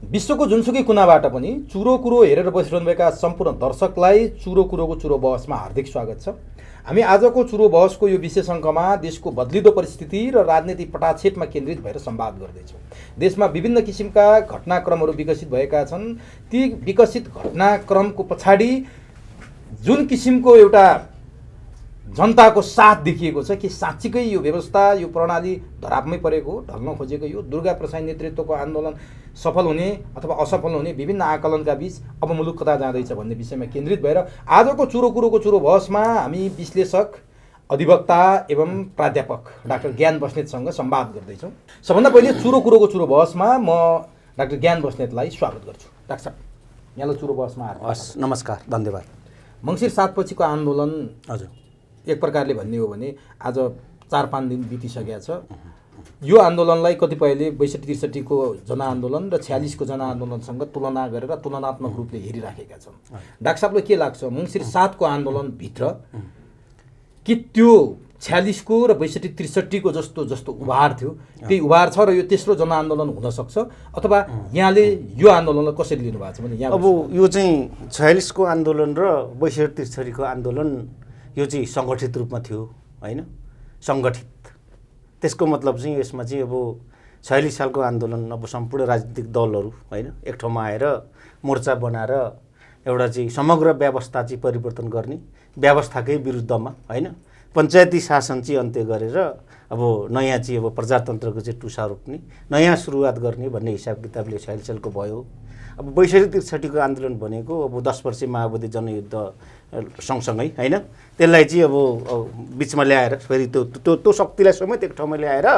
विश्वको जुनसुकै कुनाबाट पनि चुरो कुरो हेरेर बसिरहनुभएका सम्पूर्ण दर्शकलाई चुरो कुरोको चुरो बहसमा हार्दिक स्वागत छ। हामी आजको चुरो बहसको यो विशेष अङ्कमा देशको बदलिदो परिस्थिति र राजनीतिक पटाक्षेपमा केन्द्रित भएर संवाद गर्दैछौँ। देशमा विभिन्न किसिमका घटनाक्रमहरू विकसित भएका छन्। ती विकसित घटनाक्रमको पछाडि जुन किसिमको एउटा जनताको साथ देखिएको छ कि साँच्चीकै यो व्यवस्था यो प्रणाली धरापमै परेको ढल्न खोजेको यो दुर्गा प्रसाद नेतृत्वको आन्दोलन सफल हुने अथवा असफल हुने विभिन्न आकलनका बीच अब मुलुक कता जाँदैछ भन्ने विषयमा केन्द्रित भएर आजको चुरो कुरोको चुरो बहसमा हामी विश्लेषक अधिवक्ता एवं प्राध्यापक डाक्टर ज्ञान बस्नेतसँग संवाद गर्दैछौँ। सबभन्दा पहिले चुरो कुरोको चुरो बहसमा म डाक्टर ज्ञान बस्नेतलाई स्वागत गर्छु। डाक्टर साहब, यहाँलाई चुरो बहसमा हस्, नमस्कार, धन्यवाद। मङ्सिर 7 पछिको आन्दोलन हजुर एक प्रकारले भन्ने हो भने आज 4-5 दिन बितिसकेका छ। यो आन्दोलनलाई कतिपयले 62-63 को जनआन्दोलन र 46 को जनआन्दोलनसँग तुलना गरेर तुलनात्मक रूपले हेरिराखेका छन्। डाक्टर साहबलाई के लाग्छ, मङ्सिर 7 को आन्दोलनभित्र कि त्यो 46 को र 62-63 को जस्तो उभार थियो त्यही उभार छ र यो तेस्रो जनआन्दोलन हुन सक्छ, अथवा यहाँले यो आन्दोलनलाई कसरी लिनुभएको छ भने यहाँ अब यो चाहिँ 46 को आन्दोलन र 62-63 को आन्दोलन यो चाहिँ सङ्गठित रूपमा थियो हैन, सङ्गठित। त्यसको मतलब चाहिँ यसमा चाहिँ अब 46 सालको आन्दोलन अब सम्पूर्ण राजनीतिक दलहरू हैन एक ठाउँमा आएर मोर्चा बनाएर एउटा चाहिँ समग्र व्यवस्था चाहिँ परिवर्तन गर्ने, व्यवस्थाकै विरुद्धमा हैन पञ्चायती शासन चाहिँ अन्त्य गरेर अब नयाँ चाहिँ अब प्रजातन्त्रको चाहिँ टुसा रोप्ने, नयाँ सुरुवात गर्ने भन्ने हिसाब किताबले 46 सालको भयो। अब 62-63 को आन्दोलन भनेको अब 10 वर्षे माओवादी जनयुद्ध सँगसँगै हैन त्यसलाई चाहिँ अब बिचमा ल्याएर फेरि त्यो शक्तिलाई समेत एक ठाउँमा ल्याएर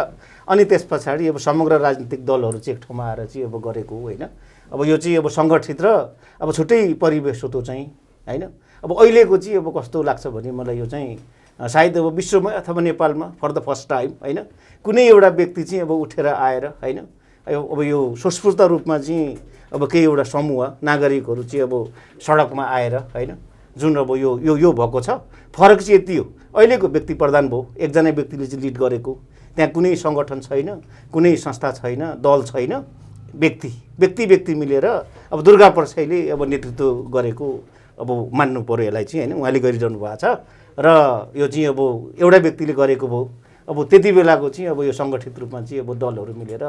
अनि त्यस पछाडि अब समग्र राजनीतिक दलहरू चाहिँ एक ठाउँमा आएर चाहिँ अब गरेको होइन। अब यो चाहिँ अब सङ्गठित र अब छुट्टै परिवेश हो त्यो चाहिँ हैन। अब अहिलेको चाहिँ अब कस्तो लाग्छ भने मलाई यो चाहिँ सायद अब विश्वमै अथवा नेपालमा फर द फर्स्ट टाइम हैन कुनै एउटा व्यक्ति चाहिँ अब उठेर आएर हैन अब यो स्वस्फूर्त रूपमा चाहिँ अब केही एउटा समूह नागरिकहरू चाहिँ अब सडकमा आएर हैन जुन अब यो भएको छ। फरक चाहिँ यति हो, अहिलेको व्यक्ति प्रधान भयो, एकजना व्यक्तिले चाहिँ लिड गरेको, त्यहाँ कुनै सङ्गठन छैन, कुनै संस्था छैन, दल छैन, व्यक्ति मिलेर अब दुर्गा प्रसाईले अब नेतृत्व गरेको अब मान्नु पर्यो यसलाई चाहिँ हैन, उहाँले गरिरहनु भएको छ र यो चाहिँ अब एउटा व्यक्तिले गरेको भयो। अब त्यति बेलाको चाहिँ अब यो सङ्गठित रूपमा चाहिँ अब दलहरू मिलेर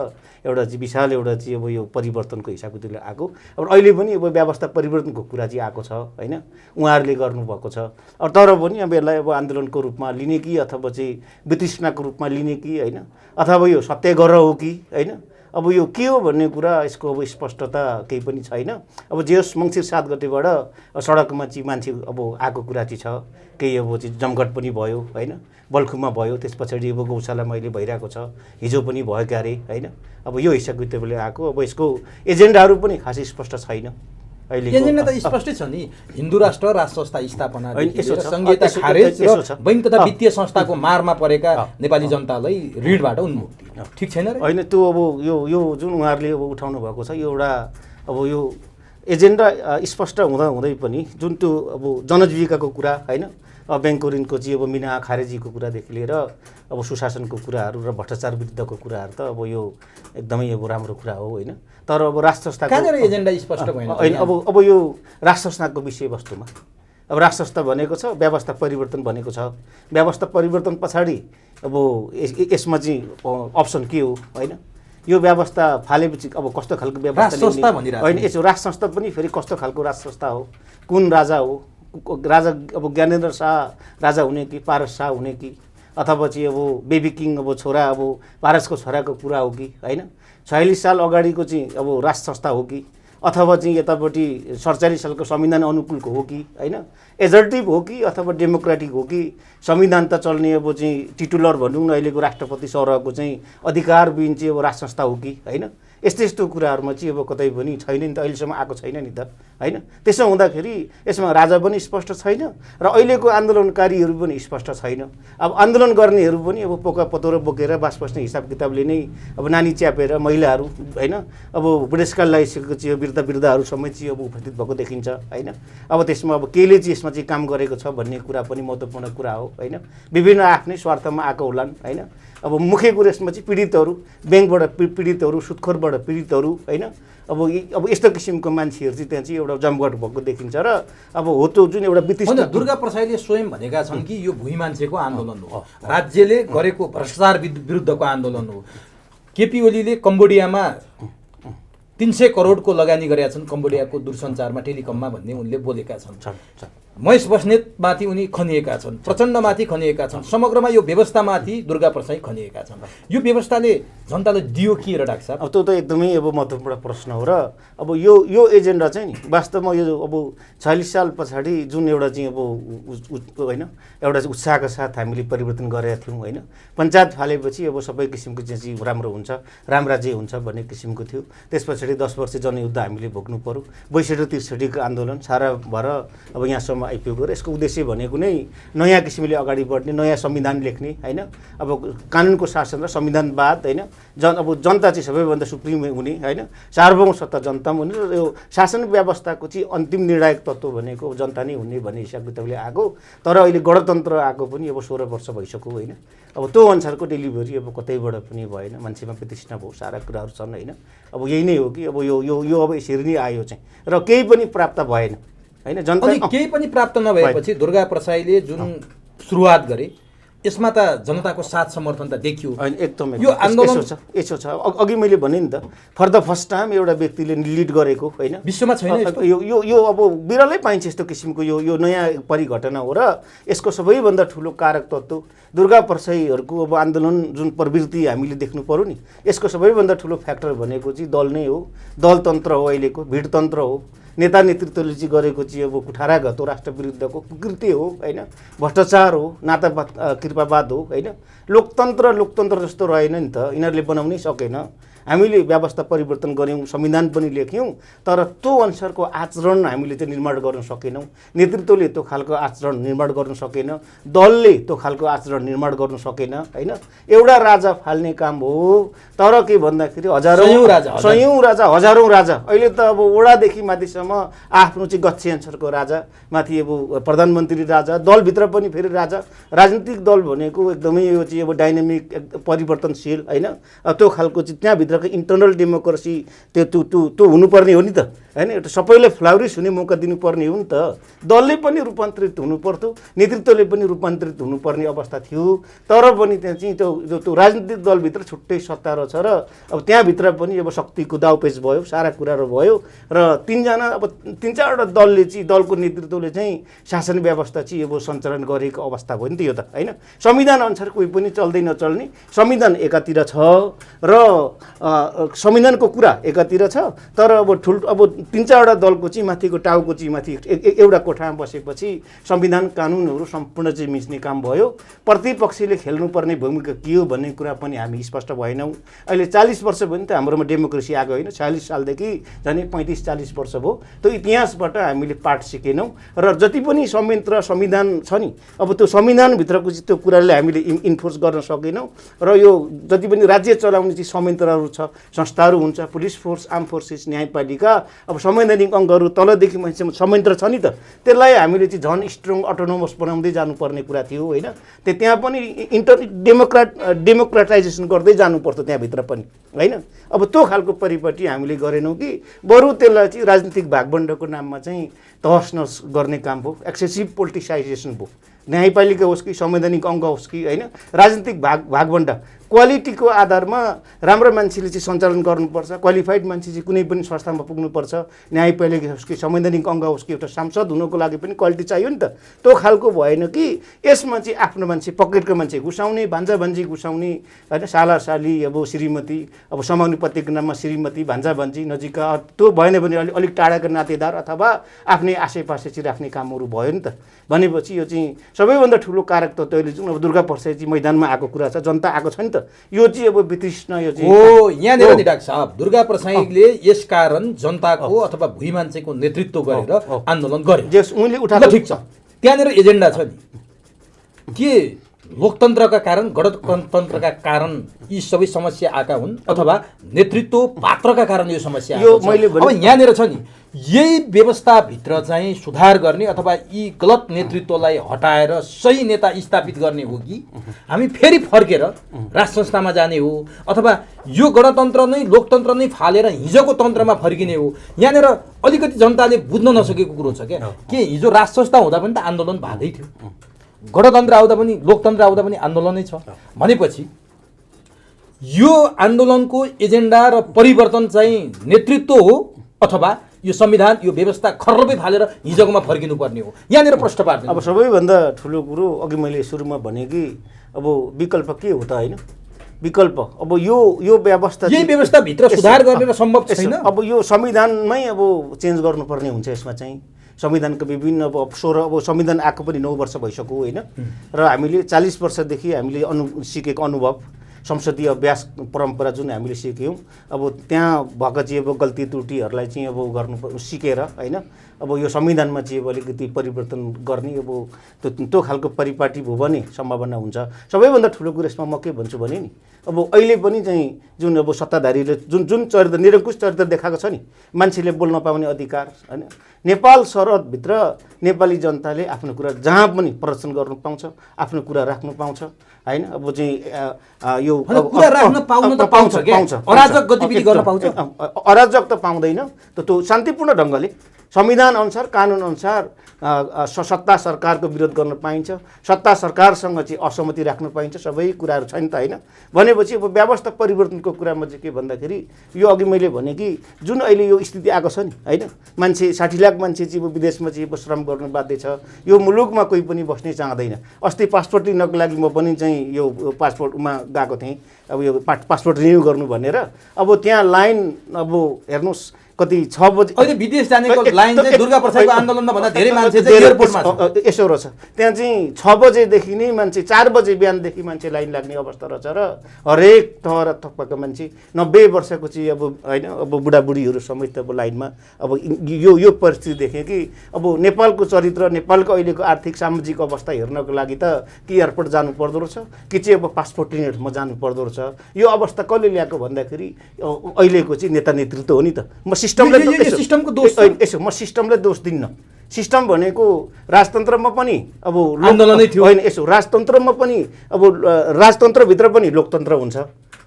एउटा चाहिँ विशाल एउटा चाहिँ अब यो परिवर्तनको हिसाबले त्यसले आएको। अब अहिले पनि अब व्यवस्था परिवर्तनको कुरा चाहिँ आएको छ हैन, उहाँहरूले गर्नुभएको छ। अब तर पनि अब यसलाई अब आन्दोलनको रूपमा लिने कि अथवा चाहिँ वितृष्णाको रूपमा लिने कि हैन, अथवा यो सत्याग्रह हो कि हैन, अब यो के हो भन्ने कुरा यसको अब स्पष्टता केही पनि छैन। अब जे होस् मङ्सिर 7 गतेबाट सडकमा चाहिँ मान्छे अब आएको कुरा चाहिँ छ, केही अब चाहिँ जमघट पनि भयो हैन, बल्खुमा भयो, त्यस पछाडि अब गौशालामा अहिले भइरहेको छ, हिजो पनि भयो क्यारे हैन। अब यो हिसाब किताबले आएको, अब यसको एजेन्डाहरू पनि खासै स्पष्ट छैन। अहिले एजेन्डा त स्पष्टै छ नि, हिन्दू राष्ट्र संस्था स्थापना, संहिता खारेज र बैंक तथा वित्तीय संस्थाको मारमा परेका नेपाली जनतालाई ऋणबाट उन्मुक्ति। ठिक छैन र होइन, त्यो अब यो जुन उहाँहरूले अब उठाउनु भएको छ यो एउटा अब यो एजेन्डा स्पष्ट हुँदै पनि जुन त्यो अब जनजीविकाको कुरा हैन, ब्याङ्कको ऋणको चाहिँ अब मिना खारेजीको कुरादेखि लिएर अब सुशासनको कुराहरू र भ्रष्टाचार विरुद्धको कुराहरू त अब यो एकदमै अब राम्रो कुरा हो होइन। तर अब राष्ट्र संस्थाको एजेन्डा स्पष्ट भएन होइन। अब यो राष्ट्र संस्थाको विषयवस्तुमा अब राष्ट्र संस्था भनेको छ, व्यवस्था परिवर्तन भनेको छ, व्यवस्था परिवर्तन पछाडि अब यसमा चाहिँ अप्सन के हो होइन, यो व्यवस्था फालेपछि अब कस्तो खालको व्यवस्था होइन, यसो राष्ट्र संस्था पनि फेरि कस्तो खालको राष्ट्र संस्था हो, कुन राजा हो, राजा अब ज्ञानेन्द्र शाह राजा हुने कि पारस शाह हुने कि अथवा चाहिँ अब बेबी किङ अब छोरा अब पारसको छोराको कुरा हो कि होइन, 46 साल अगाडिको चाहिँ अब राष्ट्र संस्था हो कि अथवा चाहिँ यतापट्टि 47 सालको संविधान अनुकूलको हो कि होइन, एजर्टिभ हो कि अथवा डेमोक्रेटिक हो कि, संविधान त चल्ने अब चाहिँ टिटुलर भनौँ न अहिलेको राष्ट्रपति सरहको चाहिँ अधिकारविहीन चाहिँ अब राष्ट्र संस्था हो कि होइन। यस्तो कुराहरूमा चाहिँ अब कतै पनि छैन नि त, अहिलेसम्म आएको छैन नि त होइन। त्यसो हुँदाखेरि यसमा राजा पनि स्पष्ट छैन र अहिलेको आन्दोलनकारीहरू पनि स्पष्ट छैन। अब आन्दोलन गर्नेहरू पनि अब पोका पतोरा बोकेर बास बस्ने हिसाब किताबले नै अब नानी च्यापेर महिलाहरू होइन अब बुढेसकाल लगाइसकेको चाहिँ वृद्धहरू समेत चाहिँ अब उपस्थित भएको देखिन्छ होइन। अब त्यसमा अब केले चाहिँ यसमा चाहिँ काम गरेको छ भन्ने कुरा पनि महत्त्वपूर्ण कुरा हो होइन। विभिन्न आफ्नै स्वार्थमा आएको होलान् होइन। अब मुख्य कुरो यसमा चाहिँ पीडितहरू, ब्याङ्कबाट पीडितहरू, सुत्खोरबाट एउटा पीडितहरू होइन अब यस्तो किसिमको मान्छेहरू चाहिँ त्यहाँ चाहिँ एउटा जमघट भएको देखिन्छ र अब हो त्यो जुन एउटा वित्तीय दुर्गा प्रसाईले स्वयं भनेका छन् कि यो भुइँ मान्छेको आन्दोलन हो, राज्यले गरेको भ्रष्टाचार विरुद्धको आन्दोलन हो। केपी ओलीले कम्बोडियामा 300 करोडको लगानी गरेका छन्, कम्बोडियाको दूरसञ्चारमा टेलिकममा भन्ने उनले बोलेका छन्। महेश बस्नेतमाथि उनी खनिएका छन्, प्रचण्डमाथि खनिएका छन्, समग्रमा यो व्यवस्थामाथि दुर्गा प्रसाई खनिएका छन्। यो व्यवस्थाले जनतालाई दियो के र डाक्टर साहब? अब त्यो त एकदमै अब महत्त्वपूर्ण प्रश्न हो र अब यो एजेन्डा चाहिँ नि वास्तवमा यो अब 46 साल पछाडि जुन एउटा चाहिँ अब होइन एउटा उत्साहका साथ हामीले परिवर्तन गरेका थियौँ होइन, पञ्चायत फालेपछि अब सबै किसिमको चाहिँ राम्रो हुन्छ, रामराज्य हुन्छ भन्ने किसिमको थियो। त्यस पछाडि 10 वर्ष जनयुद्ध हामीले भोग्नु पर्यो, 62-63 आन्दोलन सारा भएर अब यहाँसम्म आइपुग्यो र यसको उद्देश्य भनेको नै नयाँ किसिमले अगाडि बढ्ने, नयाँ संविधान लेख्ने होइन, अब कानुनको शासन र संविधानवाद होइन, अब जनता चाहिँ सबैभन्दा सुप्रिम हुने होइन, सार्वभौम सत्ता जनतामा हुने र यो शासन व्यवस्थाको चाहिँ अन्तिम निर्णायक तत्त्व भनेको जनता नै हुने भन्ने हिसाब किताबले आएको। तर अहिले गणतन्त्र आएको पनि अब 16 वर्ष भइसक्यो होइन, अब त्यो अनुसारको डेलिभरी अब कतैबाट पनि भएन, मान्छेमा वितृष्णा भयो, सारा कुराहरू छन् होइन। अब यही नै हो कि अब यो अब यसरी नै आयो चाहिँ र केही पनि प्राप्त भएन होइन। जनता केही पनि प्राप्त नभएपछि दुर्गा प्रसाईले जुन सुरुवात गरे यसमा त जनताको साथ समर्थन त देखियो। एकदमै यो आन्दोलन यसो छ अघि मैले भने नि त, फर द फर्स्ट टाइम एउटा व्यक्तिले लिड गरेको होइन, विश्वमा छैन यो अब बिरलै पाइन्छ यस्तो किसिमको यो नयाँ परिघटना हो र यसको सबैभन्दा ठुलो कारक तत्त्व दुर्गा प्रसाईहरूको अब आन्दोलन जुन प्रवृत्ति हामीले देख्नु पर्यो नि, यसको सबैभन्दा ठुलो फ्याक्टर भनेको चाहिँ दल नै हो, दलतन्त्र हो, अहिलेको भिडतन्त्र हो। नेता नेतृत्वले चाहिँ गरेको चाहिँ अब कुठाराघात हो, राष्ट्र विरुद्धको कुकृत्य हो होइन, भ्रष्टाचार हो, नातावाद कृपावाद हो होइन। लोकतन्त्र जस्तो रहेन नि त, यिनीहरूले बनाउनै सकेन। हामीले व्यवस्था परिवर्तन गऱ्यौँ, संविधान पनि लेख्यौँ, तर त्यो अनुसारको आचरण हामीले चाहिँ निर्माण गर्न सकेनौँ। नेतृत्वले त्यो खालको आचरण निर्माण गर्न सकेन, दलले त्यो खालको आचरण निर्माण गर्न सकेन होइन। एउटा राजा फाल्ने काम हो, तर के भन्दाखेरि सयौँ राजा हजारौँ राजा, अहिले त अब वडादेखि माथिसम्म आफ्नो चाहिँ गच्छे अनुसारको राजा, माथि अब प्रधानमन्त्री राजा, दलभित्र पनि फेरि राजा। राजनीतिक दल भनेको एकदमै यो चाहिँ अब डाइनामिक परिवर्तनशील होइन, त्यो खालको चाहिँ त्यहाँभित्र इन्टरनल डेमोक्रेसी त्यो हुनुपर्ने हो नि त होइन। एउटा सबैलाई फ्लाउरिस हुने मौका दिनुपर्ने हो नि त। दलले पनि रूपान्तरित हुनु पर्थ्यो, नेतृत्वले पनि रूपान्तरित हुनुपर्ने अवस्था थियो, तर पनि त्यहाँ चाहिँ त्यो राजनीतिक दलभित्र छुट्टै सत्ता रहेछ र अब त्यहाँभित्र पनि अब शक्तिको दाउपेच भयो, सारा कुराहरू भयो र अब 3-4वटा दलले चाहिँ दलको नेतृत्वले चाहिँ शासन व्यवस्था चाहिँ अब सञ्चालन गरेको अवस्था भयो नि त यो त होइन। संविधान अनुसार कोही पनि चल्दै नचल्ने, संविधान एकातिर छ र संविधानको कुरा एकातिर छ, तर अब 3-4वटा दलको चाहिँ माथिको टाउको चाहिँ माथि एउटा कोठामा बसेपछि संविधान कानुनहरू सम्पूर्ण चाहिँ मिच्ने काम भयो। प्रतिपक्षले खेल्नुपर्ने भूमिका के हो भन्ने कुरा पनि हामी स्पष्ट भएनौँ। अहिले 40 वर्ष भयो नि त हाम्रोमा डेमोक्रेसी आएको होइन, 46 सालदेखि झन् 35-40 वर्ष भयो। त्यो इतिहासबाट हामीले पाठ सिकेनौँ र जति पनि संविधान छ नि, अब त्यो संविधानभित्रको चाहिँ त्यो कुराले हामीले इन्फोर्स गर्न सकेनौँ र यो जति पनि राज्य चलाउने चाहिँ संयन्त्रहरू छ, संस्थाहरू हुन्छ, पुलिस फोर्स, आर्म फोर्सेस, न्यायपालिका, अब संवैधानिक अङ्गहरू तलदेखि मान्छेसम्म संयन्त्र छ नि त, त्यसलाई हामीले चाहिँ झन् स्ट्रङ अटोनोमस बनाउँदै जानुपर्ने कुरा थियो होइन। त्यहाँ पनि डेमोक्रेटाइजेसन गर्दै जानु पर्थ्यो त्यहाँभित्र पनि होइन। अब त्यो खालको परिपाटी हामीले गरेनौँ कि बरु त्यसलाई चाहिँ राजनीतिक भागबण्डको नाममा चाहिँ तहस नहस गर्ने काम भयो, एक्सेसिभ पोलिटिसाइजेसन भयो। न्यायपालिका होस् कि संवैधानिक अङ्ग होस् कि होइन, राजनीतिक भागबण्ड क्वालिटीको आधारमा राम्रो मान्छेले चाहिँ सञ्चालन गर्नुपर्छ, क्वालिफाइड मान्छे चाहिँ कुनै पनि संस्थामा पुग्नुपर्छ, न्यायपालिका होस् कि संवैधानिक अङ्ग होस् कि एउटा सांसद हुनको लागि पनि क्वालिटी चाहियो नि त। त्यो खालको भएन कि यसमा चाहिँ आफ्नो मान्छे पकेटको मान्छे घुसाउने, भान्जा भान्जी घुसाउने होइन, साला साली अब श्रीमती, अब समानुपातिको नाममा श्रीमती भान्जा भान्जी नजिकका, त्यो भएन भने अलिक टाढाको नातेदार अथवा आफ्नै आसेपासे चाहिँ राख्ने कामहरू भयो नि त। भनेपछि यो चाहिँ सबैभन्दा ठुलो कारक तत्त्व अहिले जुन अब दुर्गा प्रसाई चाहिँ मैदानमा आएको कुरा छ, जनता आएको छ नि त, यो चाहिँ अब वितृष्णा यो चाहिँ हो। यहाँनिर नि डाक्टर साहब, दुर्गा प्रसाईले यसकारण जनताको अथवा भुइँ मान्छेको नेतृत्व गरेर आन्दोलन गरे, जस उनले उठाएको ठिक छ। त्यहाँनिर एजेन्डा छ नि के लोकतन्त्रका कारण गणतन्त्रका कारण यी सबै समस्या आएका हुन् अथवा नेतृत्व पात्रका कारण यो समस्या यो आएको छ? मैले भने- अब यहाँनिर छ नि यही व्यवस्थाभित्र चाहिँ सुधार गर्ने अथवा यी गलत नेतृत्वलाई हटाएर सही नेता स्थापित गर्ने हो कि हामी फेरि फर्केर राज संस्थामा जाने हो अथवा यो गणतन्त्र नै लोकतन्त्र नै फालेर हिजोको तन्त्रमा फर्किने हो? यहाँनिर अलिकति जनताले बुझ्न नसकेको कुरो छ क्या के हिजो राज संस्था हुँदा पनि त आन्दोलन भएकै थियो, गणतन्त्र आउँदा पनि लोकतन्त्र आउँदा पनि आन्दोलनै छ भनेपछि यो आन्दोलनको एजेन्डा र परिवर्तन चाहिँ नेतृत्व हो अथवा यो संविधान यो व्यवस्था खर्लबै फालेर हिजोकोमा फर्किनु पर्ने हो? यहाँनिर प्रश्न पार्दैन। अब सबैभन्दा ठुलो कुरो अघि मैले सुरुमा भने कि अब विकल्प के हो त होइन, विकल्प अब यो व्यवस्था यही व्यवस्थाभित्र सुधार गर्ने र सम्भव छैन। अब यो संविधानमै अब चेन्ज गर्नुपर्ने हुन्छ। यसमा चाहिँ संविधानको विभिन्न अब संविधान आएको पनि 9 वर्ष भइसक्यो होइन, र हामीले 40 वर्षदेखि हामीले सिकेको अनुभव संसदीय अभ्यास परम्परा जुन हामीले सिक्यौँ अब त्यहाँ भएको चाहिँ अब गल्ती त्रुटिहरूलाई चाहिँ अब गर्नु सिकेर होइन अब यो संविधानमा चाहिँ अब अलिकति परिवर्तन गर्ने अब त्यो खालको परिपाटी भयो भने सम्भावना हुन्छ। सबैभन्दा ठुलो कुरो यसमा म के भन्छु भने नि अब अहिले पनि चाहिँ जुन अब सत्ताधारीले जुन चरित्र निरङ्कुश चरित्र देखाएको छ नि, मान्छेले बोल्न पाउने अधिकार होइन, नेपाल सरहदभित्र नेपाली जनताले आफ्नो कुरा जहाँ पनि प्रदर्शन गर्नु पाउँछ, आफ्नो कुरा राख्नु पाउँछ होइन। अब चाहिँ यो कुरा राख्न पाउन त पाउँछ, अराजक गतिविधि गर्न पाउँछ, अराजक त पाउँदैन। त्यो शान्तिपूर्ण ढङ्गले संविधान अनुसार कानुन अनुसार सत्ता सरकारको विरोध गर्न पाइन्छ, सत्ता सरकारसँग चाहिँ असहमति राख्न पाइन्छ, सबै कुराहरू छैन त होइन। भनेपछि अब व्यवस्था परिवर्तनको कुरामा चाहिँ के भन्दाखेरि यो अघि मैले भने कि जुन अहिले यो स्थिति आएको छ नि होइन, मान्छे 60 लाख मान्छे चाहिँ विदेशमा चाहिँ श्रम गर्न बाध्य छ, यो मुलुकमा कोही पनि बस्नै चाहँदैन। अस्ति पासपोर्ट लिनको लागि म पनि चाहिँ यो पासपोर्टमा गएको थिएँ, अब यो पासपोर्ट रिन्यू गर्नु भनेर। अब त्यहाँ लाइन अब हेर्नुहोस् कति 6 बजे अहिले विदेश जानेको लाइन चाहिँ दुर्गा प्रसादको आन्दोलनमा भन्दा धेरै मान्छे चाहिँ एयरपोर्टमा छ। यसो रहेछ त्यहाँ चाहिँ 6 बजेदेखि नै मान्छे 4 बजे बिहानदेखि मान्छे लाइन लाग्ने अवस्था रहेछ र हरेक तह र थप्पाको मान्छे 90 वर्षको चाहिँ अब होइन अब बुढाबुढीहरू समेत अब लाइनमा। अब यो परिस्थिति देखेँ कि अब नेपालको चरित्र नेपालको अहिलेको आर्थिक सामाजिक अवस्था हेर्नको लागि त कि एयरपोर्ट जानु पर्दो रहेछ कि चाहिँ अब पासपोर्ट लिनेमा जानु पर्दो रहेछ। यो अवस्था कसले ल्याएको भन्दाखेरि अहिलेको चाहिँ नेता नेतृत्व हो नि त। म सिस्टमको दोष यसो म सिस्टमलाई दोष दिन्न। सिस्टम भनेको राजतन्त्रमा पनि अब आन्दोलनै थियो होइन, यसो राजतन्त्रमा पनि अब राजतन्त्रभित्र पनि लोकतन्त्र हुन्छ,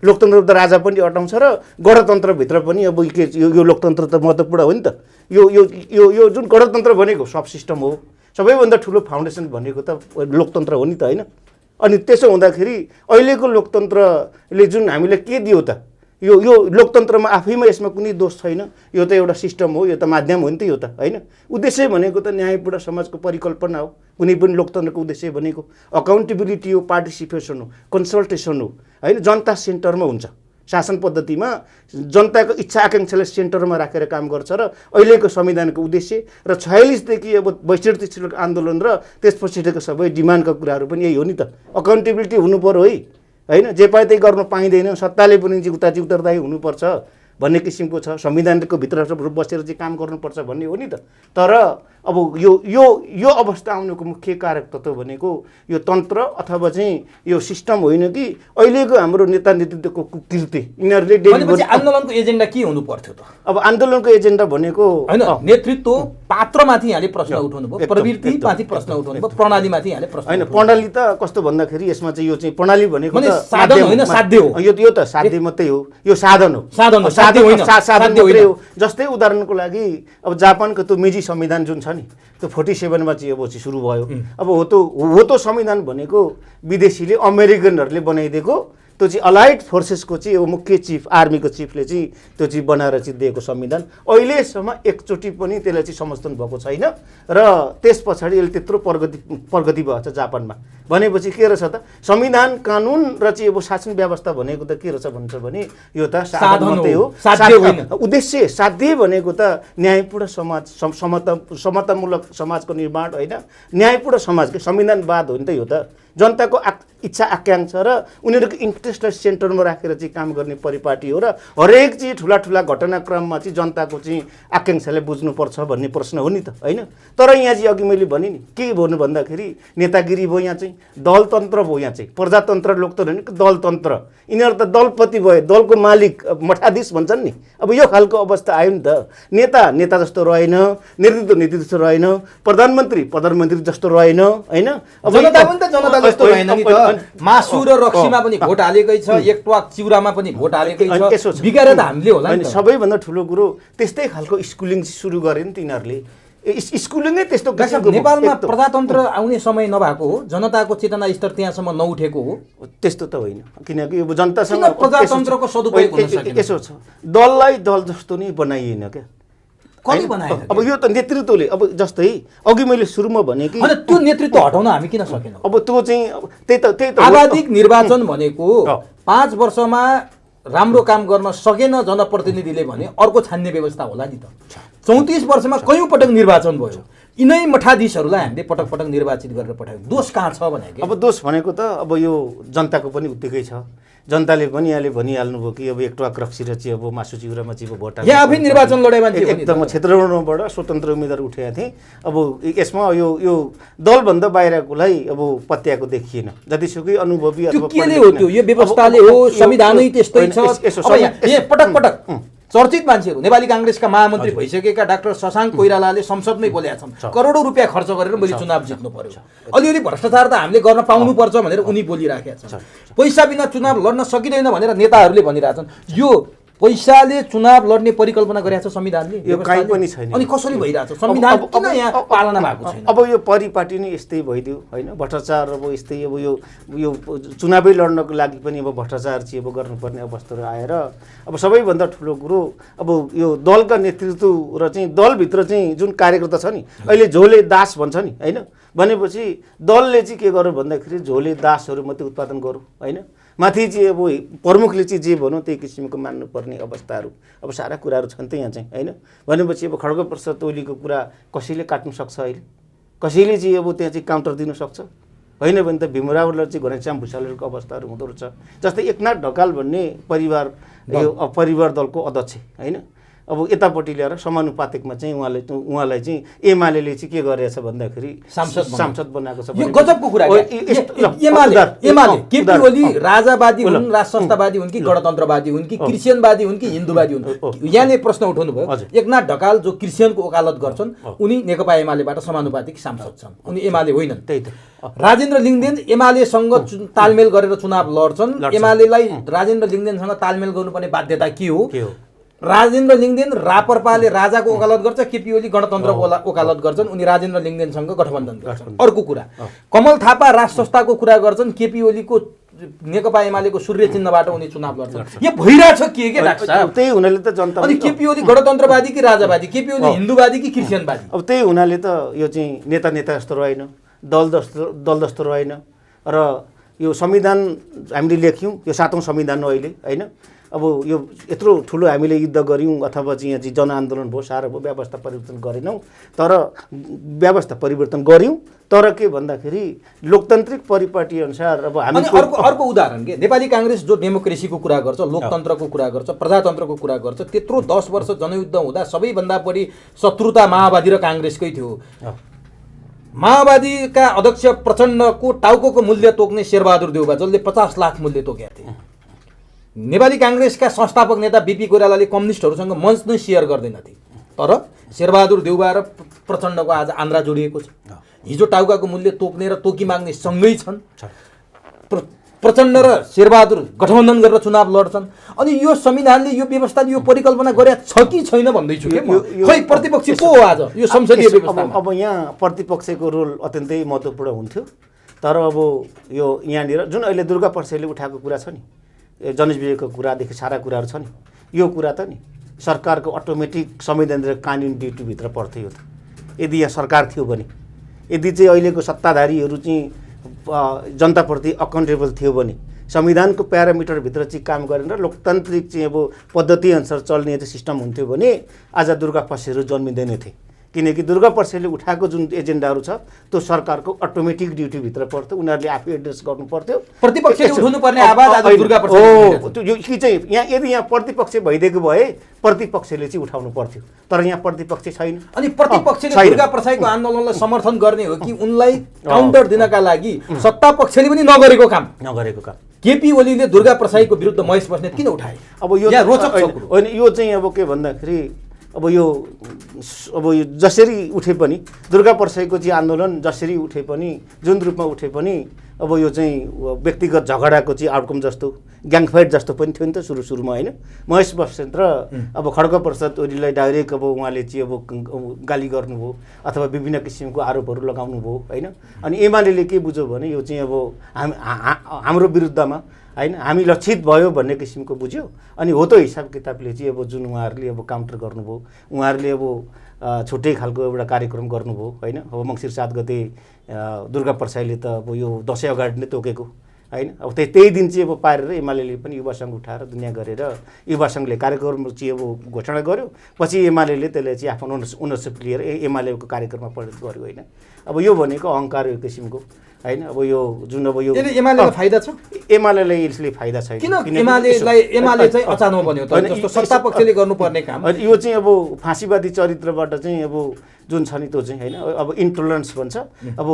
लोकतन्त्र त राजा पनि अटाउँछ र गणतन्त्रभित्र पनि अब यो लोकतन्त्र त महत्त्वपूर्ण हो नि त। यो जुन गणतन्त्र भनेको सब सिस्टम हो, सबैभन्दा ठुलो फाउन्डेसन भनेको त लोकतन्त्र हो नि त होइन। अनि त्यसो हुँदाखेरि अहिलेको लोकतन्त्रले जुन हामीलाई के दियो त, यो लोकतन्त्रमा आफैमा यसमा कुनै दोष छैन, यो त एउटा सिस्टम हो, यो त माध्यम हो नि त यो त होइन। उद्देश्य भनेको त न्यायपूर्ण समाजको परिकल्पना हो, कुनै पनि लोकतन्त्रको उद्देश्य भनेको अकाउन्टेबिलिटी हो, पार्टिसिपेसन हो, कन्सल्टेसन हो होइन, जनता सेन्टरमा हुन्छ। शासन पद्धतिमा जनताको इच्छा आकाङ्क्षालाई सेन्टरमा राखेर काम गर्छ र अहिलेको संविधानको उद्देश्य र 46देखि अब 62 आन्दोलन र त्यसपछिको सबै डिमान्डका कुराहरू पनि यही हो नि त। अकाउन्टेबिलिटी हुनु पर्यो है होइन, जे पाए त्यही गर्न पाइँदैन, सत्ताले पनि चाहिँ उत्तरदायी हुनुपर्छ भन्ने किसिमको छ। संविधानको भित्र बसेर चाहिँ काम गर्नुपर्छ भन्ने हो नि त। तर अब यो अवस्था आउनुको मुख्य कारक तत्त्व भनेको यो तन्त्र अथवा चाहिँ यो सिस्टम होइन कि अहिलेको हाम्रो नेता नेतृत्वको कुकृति यिनीहरूले आन्दोलनको एजेन्डा के हुनु पर्थ्यो त? अब आन्दोलनको एजेन्डा भनेको होइन, नेतृत्व पात्रमाथि यहाँले प्रश्न उठाउनु भयो, प्रवृत्तिमाथि प्रश्न उठाउनु भयो, प्रणालीमाथि यहाँले प्रश्न होइन। प्रणाली त कस्तो भन्दाखेरि यसमा चाहिँ यो चाहिँ प्रणाली भनेको त साधन होइन, साध्य हो। यो त साध्य मात्रै हो, यो साधन हो, साधन मात्रै हो। जस्तै उदाहरणको लागि अब जापानको त्यो मेजी संविधान जुन छ नि त्यो 47मा चाहिँ अब चाहिँ सुरु भयो। अब हो त संविधान भनेको विदेशीले अमेरिकनहरूले बनाइदिएको, त्यो चाहिँ अलाइड फोर्सेसको चाहिँ अब मुख्य चिफ आर्मीको चिफले चाहिँ त्यो चाहिँ बनाएर चाहिँ दिएको संविधान। अहिलेसम्म एकचोटि पनि त्यसलाई चाहिँ समर्थन भएको छैन र त्यस पछाडि यसले त्यत्रो प्रगति भएको छ जापानमा। भनेपछि के रहेछ त, संविधान कानुन र चाहिँ अब शासन व्यवस्था भनेको त के रहेछ भन्छ भने यो त साधन मात्रै हो, उद्देश्य साध्य भनेको त न्यायपूर्ण समाज, समतामूलक समाजको निर्माण होइन, न्यायपूर्ण समाज के संविधानवाद हो नि त यो त। जनताको इच्छा आकाङ्क्षा र उनीहरूको इन्ट्रेस्टलाई सेन्टरमा राखेर चाहिँ काम गर्ने परिपाटी हो र हरेक चाहिँ ठुला ठुला घटनाक्रममा चाहिँ जनताको चाहिँ आकाङ्क्षालाई बुझ्नुपर्छ भन्ने प्रश्न हो नि त होइन। तर यहाँ चाहिँ अघि मैले भने नि के भन्नु भन्दाखेरि नेतागिरी भयो यहाँ चाहिँ, दलतन्त्र भयो यहाँ चाहिँ, प्रजातन्त्र लोकतन्त्र होइन दलतन्त्र। यिनीहरू त दलपति भयो, दलको मालिक मठाधीश भन्छन् नि। अब यो खालको अवस्था आयो नि त। नेता जस्तो रहेन, नेतृत्व जस्तो रहेन, प्रधानमन्त्री जस्तो रहेन होइन। अब जनता पनि त जनता जस्तो रहेन नि त। मासु र रक्सीमा पनि भोट हालेकै छ, एक ट्वाक चिउरामा पनि भोट हालेकै छ। बिगाएर त हामीले होला नि। सबैभन्दा ठुलो कुरो त्यस्तै खालको स्कुलिङ सुरु गरे नि तिनीहरूले। स्कुलिङै त्यस्तो नेपालमा प्रजातन्त्र आउने समय नभएको हो, जनताको चेतना स्तर त्यहाँसम्म नउठेको हो। त्यस्तो त होइन, किनकि अब जनतासँग प्रजातन्त्रको सदुपयोग हुन सकेन। यसो छ, दललाई दल जस्तो नै बनाइएन क्या। अब यो त नेतृत्वले, अब जस्तै अघि मैले सुरुमा भने कि त्यो नेतृत्व हटाउन हामी किन सकेनौँ? अब त्यो चाहिँ त्यही त आबादिक निर्वाचन भनेको 5 वर्षमा राम्रो काम गर्न सकेन जनप्रतिनिधिले भने अर्को छान्ने व्यवस्था होला नि त। 34 वर्षमा कयौँ पटक निर्वाचन भयो, यिनै मठाधीशहरूलाई हामीले पटक पटक निर्वाचित गरेर पठायौँ। दोष कहाँ छ भने अब दोष भनेको त अब यो जनताको पनि उत्तिकै छ। जनताले पनि यहाँले भनिहाल्नुभयो कि अब एक ट्वाक रक्सी र चाहिँ अब मासु चिउरामा चाहिँ भोट हाल्नु। यहाँ आफै निर्वाचन लडे मान्छे एकदम क्षेत्रबाट स्वतन्त्र उम्मेदवार उठेका थिए। अब यसमा यो दलभन्दा बाहिरकोलाई अब पत्याएको देखिएन। जतिसुकै अनुभवी अथवा के हो त्यो, यो व्यवस्थाले हो, संविधानै त्यस्तै छ। पटक पटक चर्चित मान्छेहरू नेपाली काङ्ग्रेसका महामन्त्री भइसकेका डाक्टर शशाङ्क कोइरालाले संसदमै बोलेका छन्, करोडौँ रुपियाँ खर्च गरेर मैले चुनाव जित्नु पर्यो, अलिअलि भ्रष्टाचार त हामीले गर्न पाउनुपर्छ भनेर उनी बोलिराखेका छन्। पैसा बिना चुनाव लड्न सकिँदैन भनेर नेताहरूले भनिरहेछन्। यो पैसाले चुनाव लड्ने परिकल्पना गरेको छ संविधानले? यो कहीँ पनि छैन। अनि कसरी भइरहेछ? संविधान किन यहाँ पालना भएको छैन? अब यो परिपाटी नै यस्तै भइदियो होइन। भ्रष्टाचार अब यस्तै, अब यो चुनावै लड्नको लागि पनि अब भ्रष्टाचार चाहिँ अब गर्नुपर्ने अवस्थाहरू आएर अब सबैभन्दा ठुलो कुरो अब यो दलका नेतृत्व र चाहिँ दलभित्र चाहिँ जुन कार्यकर्ता छ नि, अहिले झोले दास भन्छ नि होइन, भनेपछि दलले चाहिँ के गर्यो भन्दाखेरि झोले दासहरू मात्रै उत्पादन गरौँ होइन। माथि चाहिँ अब प्रमुखले चाहिँ जे भनौँ त्यही किसिमको मान्नुपर्ने अवस्थाहरू अब सारा कुराहरू छन् त यहाँ चाहिँ होइन। भनेपछि अब खड्गप्रसाद ओलीको कुरा कसैले काट्नु सक्छ अहिले? कसैले चाहिँ अब त्यहाँ चाहिँ काउन्टर दिन सक्छ? होइन भने त भीमरावलाई चाहिँ घनश्याम भुषालहरूको अवस्थाहरू हुँदो रहेछ। जस्तै एकनाथ ढकाल भन्ने परिवार दलको अध्यक्ष होइन, अब यतापट्टि ल्याएर समानुपातिकमा चाहिँ उहाँलाई चाहिँ एमाले चाहिँ के गरेछ भन्दाखेरि सांसद बनाएको छ। यो गजबको कुरा। एमाले केपी ओली राजावादी हुन्, राष्ट्रवादी हुन् कि गणतन्त्रवादी हुन् कि क्रिस्चियनवादी हुन् कि हिन्दूवादी हुन्? यहाँले प्रश्न उठाउनु भयो। एकनाथ ढकाल जो क्रिस्चियनको वकालत गर्छन् उनी नेकपा एमालेबाट समानुपातिक सांसद छन्, उनी एमाले होइनन्। त्यही त। राजेन्द्र लिङ्गदेन एमालेसँग तालमेल गरेर चुनाव लड्छन्। एमालेलाई राजेन्द्र लिङ्गदेनसँग तालमेल गर्नुपर्ने बाध्यता के हो? राजेन्द्र लिङ्गदेन रापरपाले राजाको वकालत गर्छ, केपी ओली गणतन्त्रको वकालत गर्छन्, उनी राजेन्द्र लिङ्गदेनसँग गठबन्धन गर्छन्। अर्को कुरा, कमल थापा राजसंस्थाको कुरा गर्छन्, केपी ओलीको नेकपा एमालेको सूर्य चिन्हबाट उनी चुनाव लड्छन्। यो भइरहेछ के डाक्टर साहब? त्यही हुनाले त जनता। अनि केपी ओली गणतन्त्रवादी कि राजावादी, केपी ओली हिन्दूवादी कि क्रिस्चियनवादी? अब त्यही हुनाले त यो चाहिँ नेता जस्तो रहेन, दल जस्तो रहेन। र यो संविधान हामीले लेख्यौँ, यो 7औं संविधान हो अहिले होइन। अब यो यत्रो ठुलो हामीले युद्ध गऱ्यौँ अथवा चाहिँ यहाँ चाहिँ जनआन्दोलन भयो, साह्रो भयो, व्यवस्था परिवर्तन गरेनौँ। तर व्यवस्था परिवर्तन गऱ्यौँ, तर के भन्दाखेरि लोकतान्त्रिक परिपाटी अनुसार अब हामी अर्को उदाहरण के, नेपाली काङ्ग्रेस जो डेमोक्रेसीको कुरा गर्छ, लोकतन्त्रको कुरा गर्छ, प्रजातन्त्रको कुरा गर्छ, त्यत्रो 10 वर्ष जनयुद्ध हुँदा सबैभन्दा बढी शत्रुता माओवादी र काङ्ग्रेसकै थियो। माओवादीका अध्यक्ष प्रचण्डको टाउको मूल्य तोक्ने शेरबहादुर देउवा जसले 50 लाख मूल्य तोकेका थिए। नेपाली काङ्ग्रेसका संस्थापक नेता बिपी कोइरालाले कम्युनिस्टहरूसँग मंच नै सेयर गर्दैनथे, तर शेरबहादुर देउवा र प्रचण्डको आज आन्द्रा जोडिएको छ। हिजो टाउकाको मूल्य तोक्ने र तोकी माग्ने सँगै छन्। प्रचण्ड र शेरबहादुर गठबन्धन गरेर चुनाव लड्छन्। अनि यो संविधानले यो व्यवस्थाले यो परिकल्पना गरे छ कि छैन भन्दैछु के म। खै प्रतिपक्षी को हो आज यो संसदीय व्यवस्थामा? अब यहाँ प्रतिपक्षको रोल अत्यन्तै महत्त्वपूर्ण हुन्थ्यो। तर अब यो यहाँनिर जुन अहिले दुर्गा प्रसादले उठाएको कुरा छ नि, जनजीविको कुरादेखि सारा कुराहरू छ नि, यो कुरा त नि सरकारको अटोमेटिक संविधान र कानुन ड्युटीभित्र पर्थ्यो। यो त यदि यहाँ सरकार थियो भने, यदि चाहिँ अहिलेको सत्ताधारीहरू चाहिँ जनताप्रति अकाउन्टेबल थियो भने, संविधानको प्यारामिटरभित्र चाहिँ काम गरेर लोकतान्त्रिक चाहिँ अब पद्धति अनुसार चल्ने चाहिँ सिस्टम हुन्थ्यो भने आज दुर्गा पसेहरू जन्मिँदैन थिए। किनकि दुर्गा प्रसाईले उठाएको जुन एजेन्डाहरू छ त्यो सरकारको अटोमेटिक ड्युटीभित्र पर्थ्यो, उनीहरूले आफै एड्रेस गर्नु पर्थ्यो। प्रतिपक्षले उठाउनुपर्ने आवाज आज दुर्गा प्रसाईले हो, त्यो कि चाहिँ यदि यहाँ प्रतिपक्ष भइदिएको भए प्रतिपक्षले चाहिँ उठाउनु पर्थ्यो, तर यहाँ प्रतिपक्ष छैन। अनि प्रतिपक्षले दुर्गा प्रसाईको आन्दोलनलाई समर्थन गर्ने हो कि उनलाई काउन्टर दिनका लागि सत्ता पक्षले पनि नगरेको काम केपी ओलीले दुर्गा प्रसाईको विरुद्ध महेश बस्नेत किन उठाए? अब यो रोचक होइन, यो चाहिँ अब के भन्दाखेरि अब यो जसरी उठे पनि दुर्गा प्रसाईको चाहिँ आन्दोलन जसरी उठे पनि जुन रूपमा उठे पनि अब यो चाहिँ व्यक्तिगत झगडाको चाहिँ आउटकम जस्तो ग्याङफाइट जस्तो पनि थियो नि त सुरुमा होइन। महेश बस्नेत र अब खड्गप्रसाद ओलीलाई डाइरेक्ट अब उहाँले चाहिँ अब गाली गर्नुभयो अथवा विभिन्न किसिमको आरोपहरू लगाउनुभयो होइन। अनि एमाले के बुझ्यो भने यो चाहिँ अब हाम्रो विरुद्धमा होइन हामी लक्षित भयो भन्ने किसिमको बुझ्यो। अनि हो त हिसाब किताबले चाहिँ अब जुन उहाँहरूले अब काउन्टर गर्नुभयो, उहाँहरूले अब छुट्टै खालको एउटा कार्यक्रम गर्नुभयो होइन। अब मङ्सिर 7 गते दुर्गा प्रसाईले त अब यो दसैँ अगाडि नै तोकेको होइन। अब त्यही दिन चाहिँ अब पारेर एमाले पनि युवा सङ्घ उठाएर दुनियाँ गरेर युवा सङ्घले कार्यक्रम चाहिँ अब घोषणा गर्यो। पछि एमाले त्यसलाई चाहिँ आफ्नो ओनरसिप लिएर एमालेको कार्यक्रममा परिणत गर्यो होइन। अब यो भनेको अहङ्कार यो किसिमको होइन। अब यो जुन अब यो एमालेलाई फाइदा छ, एमालेलाई यसले फाइदा छैन। किन एमाले चाहिँ अचानक बन्यो त? जस्तो सत्ता पक्षले गर्नुपर्ने काम यो चाहिँ अब फाँसीवादी चरित्रबाट चाहिँ अब जुन छ नि त्यो चाहिँ होइन। अब इन्टोलरेन्स भन्छ। अब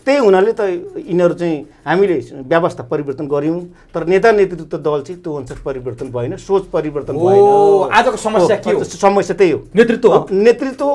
त्यही हुनाले त यिनीहरू चाहिँ हामीले व्यवस्था परिवर्तन गऱ्यौँ तर नेता नेतृत्व दल चाहिँ त्यो अनुसार परिवर्तन भएन, सोच परिवर्तन भएन। आजको समस्या के हो? समस्या त्यही हो, नेतृत्व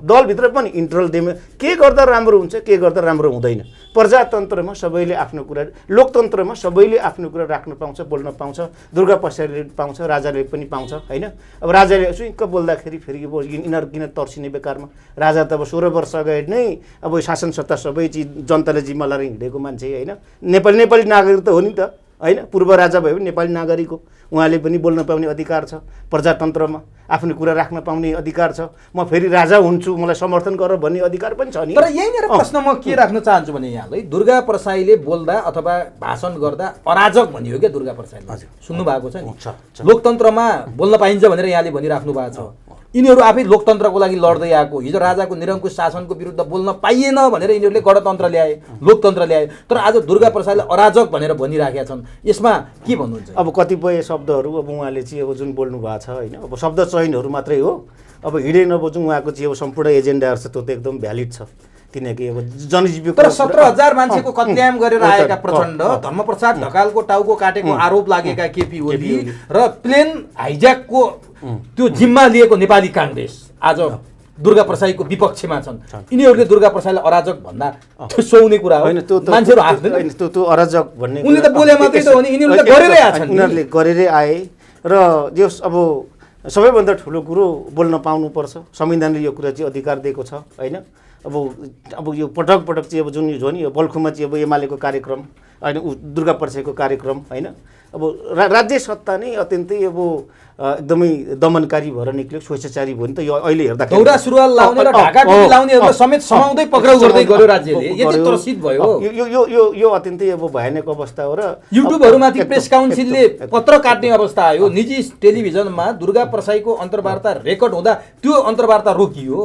दलभित्र पनि इन्टरनल डेमे के गर्दा राम्रो हुन्छ के गर्दा राम्रो हुँदैन। प्रजातन्त्रमा सबैले आफ्नो कुरा, लोकतन्त्रमा सबैले आफ्नो कुरा राख्न पाउँछ, बोल्न पाउँछ। दुर्गा प्रसाईले पाउँछ, राजाले पनि पाउँछ होइन। अब राजाले सुइक्क बोल्दाखेरि फेरि यिनीहरू किन तर्सिने बेकारमा? राजा त अब 16 वर्ष अगाडि नै अब शासन सत्ता सबै चिज जनताले जिम्मा लिएर हिँडेको मान्छे होइन। नेपाली नागरिक त हो नि त होइन। पूर्व राजा भयो भने नेपाली नागरिक हो, उहाँले पनि बोल्न पाउने अधिकार छ, प्रजातन्त्रमा आफ्नो कुरा राख्न पाउने अधिकार छ। म फेरि राजा हुन्छु मलाई समर्थन गर भन्ने अधिकार पनि छ नि। तर यहीँनिर प्रश्न म के राख्न चाहन्छु भने यहाँलाई दुर्गा प्रसाईले बोल्दा अथवा भाषण गर्दा अराजक भनियो क्या दुर्गा प्रसाईले? हजुर सुन्नु भएको छ नि, लोकतन्त्रमा बोल्न पाइन्छ भनेर यहाँले भनिराख्नु भएको छ। यिनीहरू आफै लोकतन्त्रको लागि लड्दै आएको, हिजो राजाको निरङ्कुश शासनको विरुद्ध बोल्न पाइएन भनेर यिनीहरूले गणतन्त्र ल्याए, लोकतन्त्र ल्याए। तर आज दुर्गा प्रसाईले अराजक भनेर भनिराखेका छन्, यसमा के भन्नुहुन्छ? अब कतिपय शब्दहरू अब उहाँले चाहिँ अब जुन बोल्नु भएको छ होइन, अब शब्द चयनहरू मात्रै हो। अब हिँडेन अब जुन उहाँको चाहिँ अब सम्पूर्ण एजेन्डाहरू छ त्यो त एकदम भ्यालिड छ। किनकि अब जनजीविका तर 17,000 मान्छेको कत्याम गरेर आएका प्रचण्ड, धर्मप्रसाद ढकालको टाउको काटेको आरोप लागेका केपी ओली र प्लेन हाइज्याकको त्यो जिम्मा लिएको नेपाली काङ्ग्रेस आज दुर्गा प्रसाईको विपक्षमा छन्। यिनीहरूले दुर्गा प्रसाईलाई अराजक भन्दा सुहाउने कुरा हो। मान्छेहरू हाँस्दैन। त्यो अराजक भन्ने उनले त बोले मात्रै त हो नि, यिनीहरूले गरेरै आछन्। उनीहरूले गरेरै आए र जो अब सबैभन्दा ठुलो कुरो बोल्न पाउनुपर्छ। संविधानले यो कुरा चाहिँ अधिकार दिएको छ होइन। अब यो पटक चाहिँ अब जुन हो नि बल्खुमा चाहिँ अब एमालेको कार्यक्रम होइन, दुर्गा प्रसाईको कार्यक्रम होइन। अब राज्य सत्ता नै अत्यन्तै अब एकदमै दमनकारी भएर निक्ल्यो, स्वेच्छाचारी भयो नि त। यो अहिले हेर्दा दौरा सुरुवाल लाउने र ढाका टोपी लाउनेहरूलाई समेत समाउँदै पक्राउ गर्दै गर्यो राज्यले, यति त्रसित भयो। यो अत्यन्तै अब भयानक अवस्था हो। र युट्युबहरूमाथि प्रेस काउन्सिलले पत्र काट्ने अवस्था आयो। निजी टेलिभिजनमा दुर्गा प्रसाईको अन्तर्वार्ता रेकर्ड हुँदा त्यो अन्तर्वार्ता रोकियो।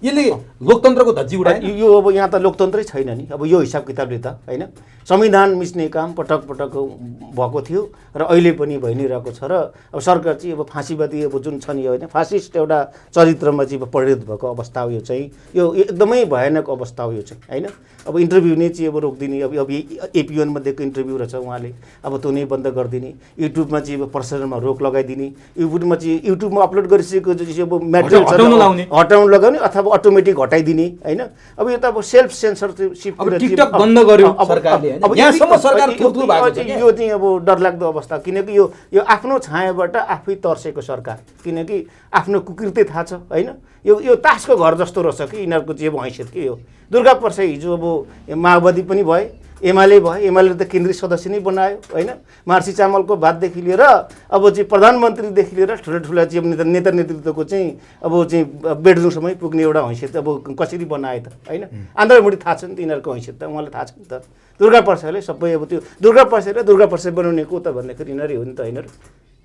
यसले लोकतन्त्रको धज्जी उडायो। यो अब यहाँ त लोकतन्त्रै छैन नि। अब यो हिसाब किताबले त होइन, संविधान मिच्ने काम पटक भएको थियो र अहिले पनि भइ नै रहेको छ। र अब सरकार चाहिँ अब फाँसीवादी अब जुन छ नि होइन, फासिस्ट एउटा चरित्रमा चाहिँ परिणत भएको अवस्था हो। यो चाहिँ यो एकदमै भयानक अवस्था हो यो चाहिँ होइन। अब इन्टरभ्यू नै चाहिँ अब रोकिदिने, अब एपिएनमा दिएको इन्टरभ्यू रहेछ उहाँले, अब त्यो नै बन्द गरिदिने, युट्युबमा चाहिँ अब प्रसारणमा रोक लगाइदिने, युट्युबमा अपलोड गरिसकेको चाहिँ अब मेटेरियल हटाउन लगाउने अथवा अटोमेटिक हटाइदिने होइन। अब यो त अब सेल्फ सेन्सरसिप टिकटक बन्द गर्यो सरकारले। अब यहाँसम्म सरकार यो चाहिँ अब डरलाग्दो अवस्था। किनकि यो आफ्नो छायाबाट आफै तर्सेको सरकार, किनकि आफ्नो कुकृत्य थाहा छ होइन। यो तासको घर जस्तो रहेछ कि यिनीहरूको चाहिँ अब हैसियत के हो। दुर्गा प्रसाई हिजो अब माओवादी पनि भए, एमाले भयो, एमाले त केन्द्रीय सदस्य नै बनायो होइन। मार्सी चामलको बातदेखि लिएर अब चाहिँ प्रधानमन्त्रीदेखि लिएर ठुला चाहिँ नेता नेतृत्वको चाहिँ अब चाहिँ बेडरुमसम्मै पुग्ने एउटा हैसियत अब कसरी बनाए त होइन। आन्द्रामुढी थाहा छ नि त यिनीहरूको हैसियत त, उहाँलाई थाहा छ नि त। दुर्गा प्रसाईले सबै अब त्यो दुर्गा प्रसाई बनाउनेको त भन्दाखेरि यिनीहरू हो नि त होइन।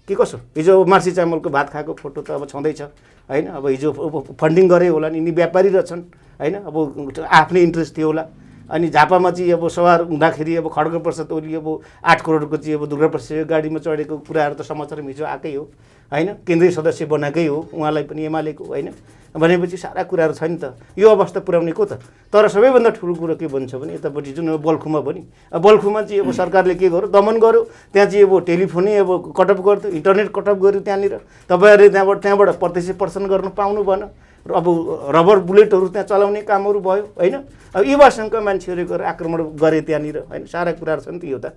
के कसो? हिजो मार्सी चामलको भात खाएको फोटो त अब छँदैछ होइन। अब हिजो फन्डिङ गरे होला नि, यिनी व्यापारी रहेछन् होइन। अब आफ्नै इन्ट्रेस्ट थियो होला। अनि झापामा चाहिँ अब सवार हुँदाखेरि अब खड्गप्रसाद ओली अब 8 करोडको चाहिँ अब दुर्गाप्रसाद गाडीमा चढेको कुराहरू त समाचारमा हिजो आएकै हो होइन। केन्द्रीय सदस्य बनाएकै हो उहाँलाई पनि, एमालेको होइन। भनेपछि सारा कुराहरू छ नि त। यो अवस्था पुर्याउने को त? तर सबैभन्दा ठुलो कुरो के भन्छ भने यतापट्टि जुन बल्खुमा पनि, बल्खुमा चाहिँ अब सरकारले के गर्यो, दमन गर्यो। त्यहाँ चाहिँ अब टेलिफोनै अब कटअप गरिदियो, इन्टरनेट कटअप गर्यो त्यहाँनिर। तपाईँहरूले त्यहाँबाट प्रत्यक्ष प्रदर्शन गर्न पाउनु भएन। अब रबर बुलेटहरू त्यहाँ चलाउने कामहरू भयो होइन। अब युवासँगका मान्छेहरू गएर आक्रमण गरे त्यहाँनिर होइन। सारा कुराहरू छ नि त यो त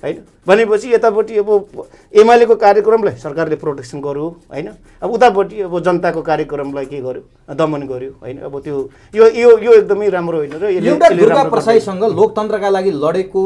होइन। भनेपछि यतापट्टि अब एमालेको कार्यक्रमलाई सरकारले प्रोटेक्सन गर्यो होइन। अब उतापट्टि अब जनताको कार्यक्रमलाई के गर्यो, दमन गर्यो होइन। अब त्यो यो एकदमै राम्रो होइन। र एउटा दुर्गा प्रसाईसँग लोकतन्त्रका लागि लडेको,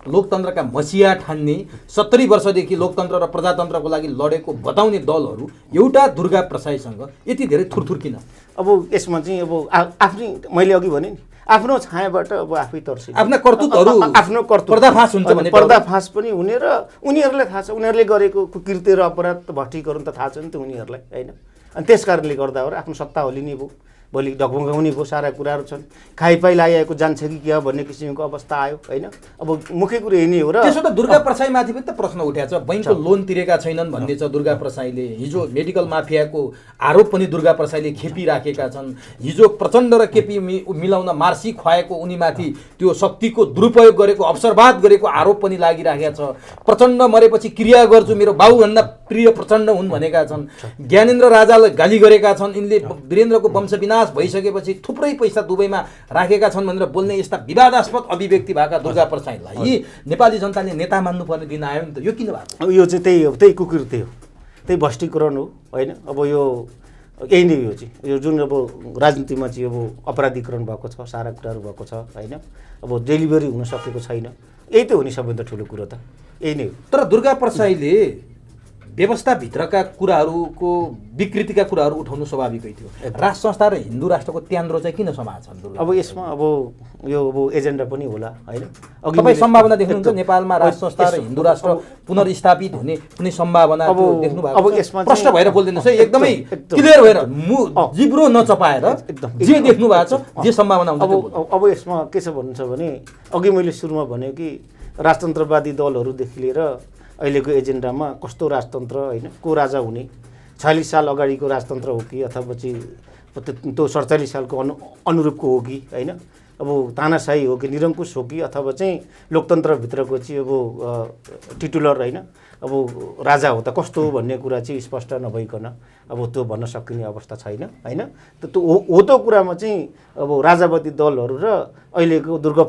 लोकतन्त्रका मसिया ठान्ने, 70 वर्षदेखि लोकतन्त्र र प्रजातन्त्रको लागि लडेको बताउने दलहरू एउटा दुर्गा प्रसाईसँग यति धेरै थुरथुर किन? अब यसमा चाहिँ अब आफ्नै, मैले अघि भने नि, आफ्नो छायाबाट अब आफै तर्सिने, आफ्ना कर्तुतहरू आफ्नो कर्तुत पर्दाफास हुन्छ भने पर्दाफास पनि हुने। र उनीहरूलाई थाहा छ उनीहरूले गरेको कुकृत्य र अपराध भट्टीकरण त थाहा छ नि त उनीहरूलाई होइन। अनि त्यस कारणले गर्दा हो र आफ्नो सत्ता होलिने भयो, भोलि ढकमगाउने भयो, सारा कुराहरू छन्। खाइपाइ लगाएको जान्छ कि क्या भन्ने किसिमको अवस्था आयो होइन। अब मुख्य कुरो यही नै हो। र त्यसो त दुर्गा प्रसाईमाथि पनि त प्रश्न उठाएको छ। बैंकको लोन तिरेका छैनन् भन्ने छ दुर्गा प्रसाईले। हिजो मेडिकल माफियाको आरोप पनि दुर्गा प्रसाईले खेपिराखेका छन्। हिजो प्रचण्ड र केपी मिलाउन मार्सी खुवाएको उनीमाथि त्यो शक्तिको दुरुपयोग गरेको, अवसरवाद गरेको आरोप पनि लागिराखेका छ। प्रचण्ड मरेपछि क्रिया गर्छु, मेरो बाबुभन्दा प्रिय प्रचण्ड हुन् भनेका छन्। ज्ञानेन्द्र राजालाई गाली गरेका छन्। यिनले वीरेन्द्रको वंश विनाश भइसकेपछि थुप्रै पैसा दुबईमा राखेका छन् भनेर बोल्ने यस्ता विवादास्पद अभिव्यक्ति भएका दुर्गा प्रसाईलाई नेपाली जनताले नेता मान्नुपर्ने दिन आयो नि त। यो किन भएको? यो चाहिँ त्यही हो, त्यही कुकृत्य हो, त्यही भ्रष्टीकरण हो होइन। अब यो यही नै हो चाहिँ यो जुन अब राजनीतिमा चाहिँ अब अपराधीकरण भएको छ, सारा कुराहरू भएको छ होइन। अब डेलिभरी हुन सकेको छैन। यही त हो नि सबैभन्दा ठुलो कुरो त, यही नै हो। तर दुर्गा प्रसाईले व्यवस्थाभित्रका कुराहरूको, विकृतिका कुराहरू उठाउनु स्वाभाविकै थियो। राष्ट्र संस्था र हिन्दू राष्ट्रको त्यान्द्रो चाहिँ किन समाछन्? अब यसमा अब यो अब एजेन्डा पनि होला होइन। तपाईँ सम्भावना देख्नुहुन्छ नेपालमा राष्ट्र संस्था र हिन्दू राष्ट्र पुनर्स्थापित हुने कुनै सम्भावना देख्नु भएको? अब यसमा प्रश्न भएर बोल्दिनुहोस् है, एकदमै क्लियर भएर, जिब्रो नचपाएर जे देख्नु भएको छ, जे सम्भावना हुन्छ। अब यसमा के छ भन्नुहुन्छ भने अघि मैले सुरुमा भने कि राजतन्त्रवादी दलहरूदेखि लिएर अहिलेको एजेन्डामा कस्तो राजतन्त्र होइन, को राजा हुने, 46 साल अगाडिको राजतन्त्र हो कि अथवा चाहिँ त्यो 47 सालको अनुरूपको हो कि होइन। अब तानाशाही हो कि निरङ्कुश हो कि अथवा चाहिँ लोकतन्त्रभित्रको चाहिँ अब टिटुलर होइन, अब राजा हो त कस्तो हो भन्ने कुरा चाहिँ स्पष्ट नभइकन अब त्यो भन्न सकिने अवस्था छैन होइन। त्यो हो त्यो कुरामा चाहिँ अब राजावादी दलहरू र अहिलेको दुर्गा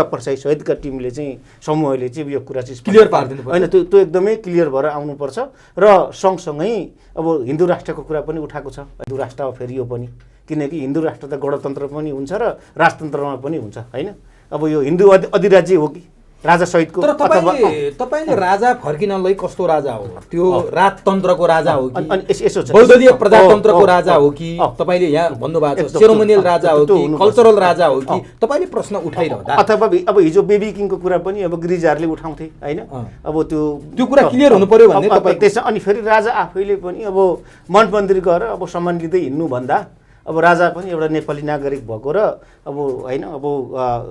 प्रसाई सहितका टिमले चाहिँ समूहले चाहिँ यो कुरा चाहिँ क्लियर पारिदिनु होइन। त्यो एकदमै क्लियर भएर आउनुपर्छ। र सँगसँगै अब हिन्दू राष्ट्रको कुरा पनि उठाएको छ। हिन्दू राष्ट्र फेरि यो पनि, किनकि हिन्दू राष्ट्र त गणतन्त्र पनि हुन्छ र राजतन्त्रमा पनि हुन्छ होइन। अब यो हिन्दू अधिराज्य हो कि राजा सहितको? तर तपाईले राजा फर्किनलाई कस्तो राजा हो? त्यो राजतन्त्रको राजा हो कि बहुदलीय प्रजातन्त्रको राजा हो कि? तपाईले यहाँ भन्नुभएको छ सेरोमोनियल राजा हो कि कल्चरल राजा हो कि? तपाईले प्रश्न उठाइरहँदा अथवा अब हिजो बेबी किङको कुरा पनि अब गिरिजाहरूले उठाउँथे होइन। अब त्यो कुरा क्लियर हुनु पर्यो भन्ने तपाईँ त्यसमा। अनि फेरि राजा आफैले पनि अब मन मन्दिर गएर अब सम्मान लिँदै हिँड्नुभन्दा अब राजा पनि एउटा नेपाली नागरिक भएको र अब होइन अब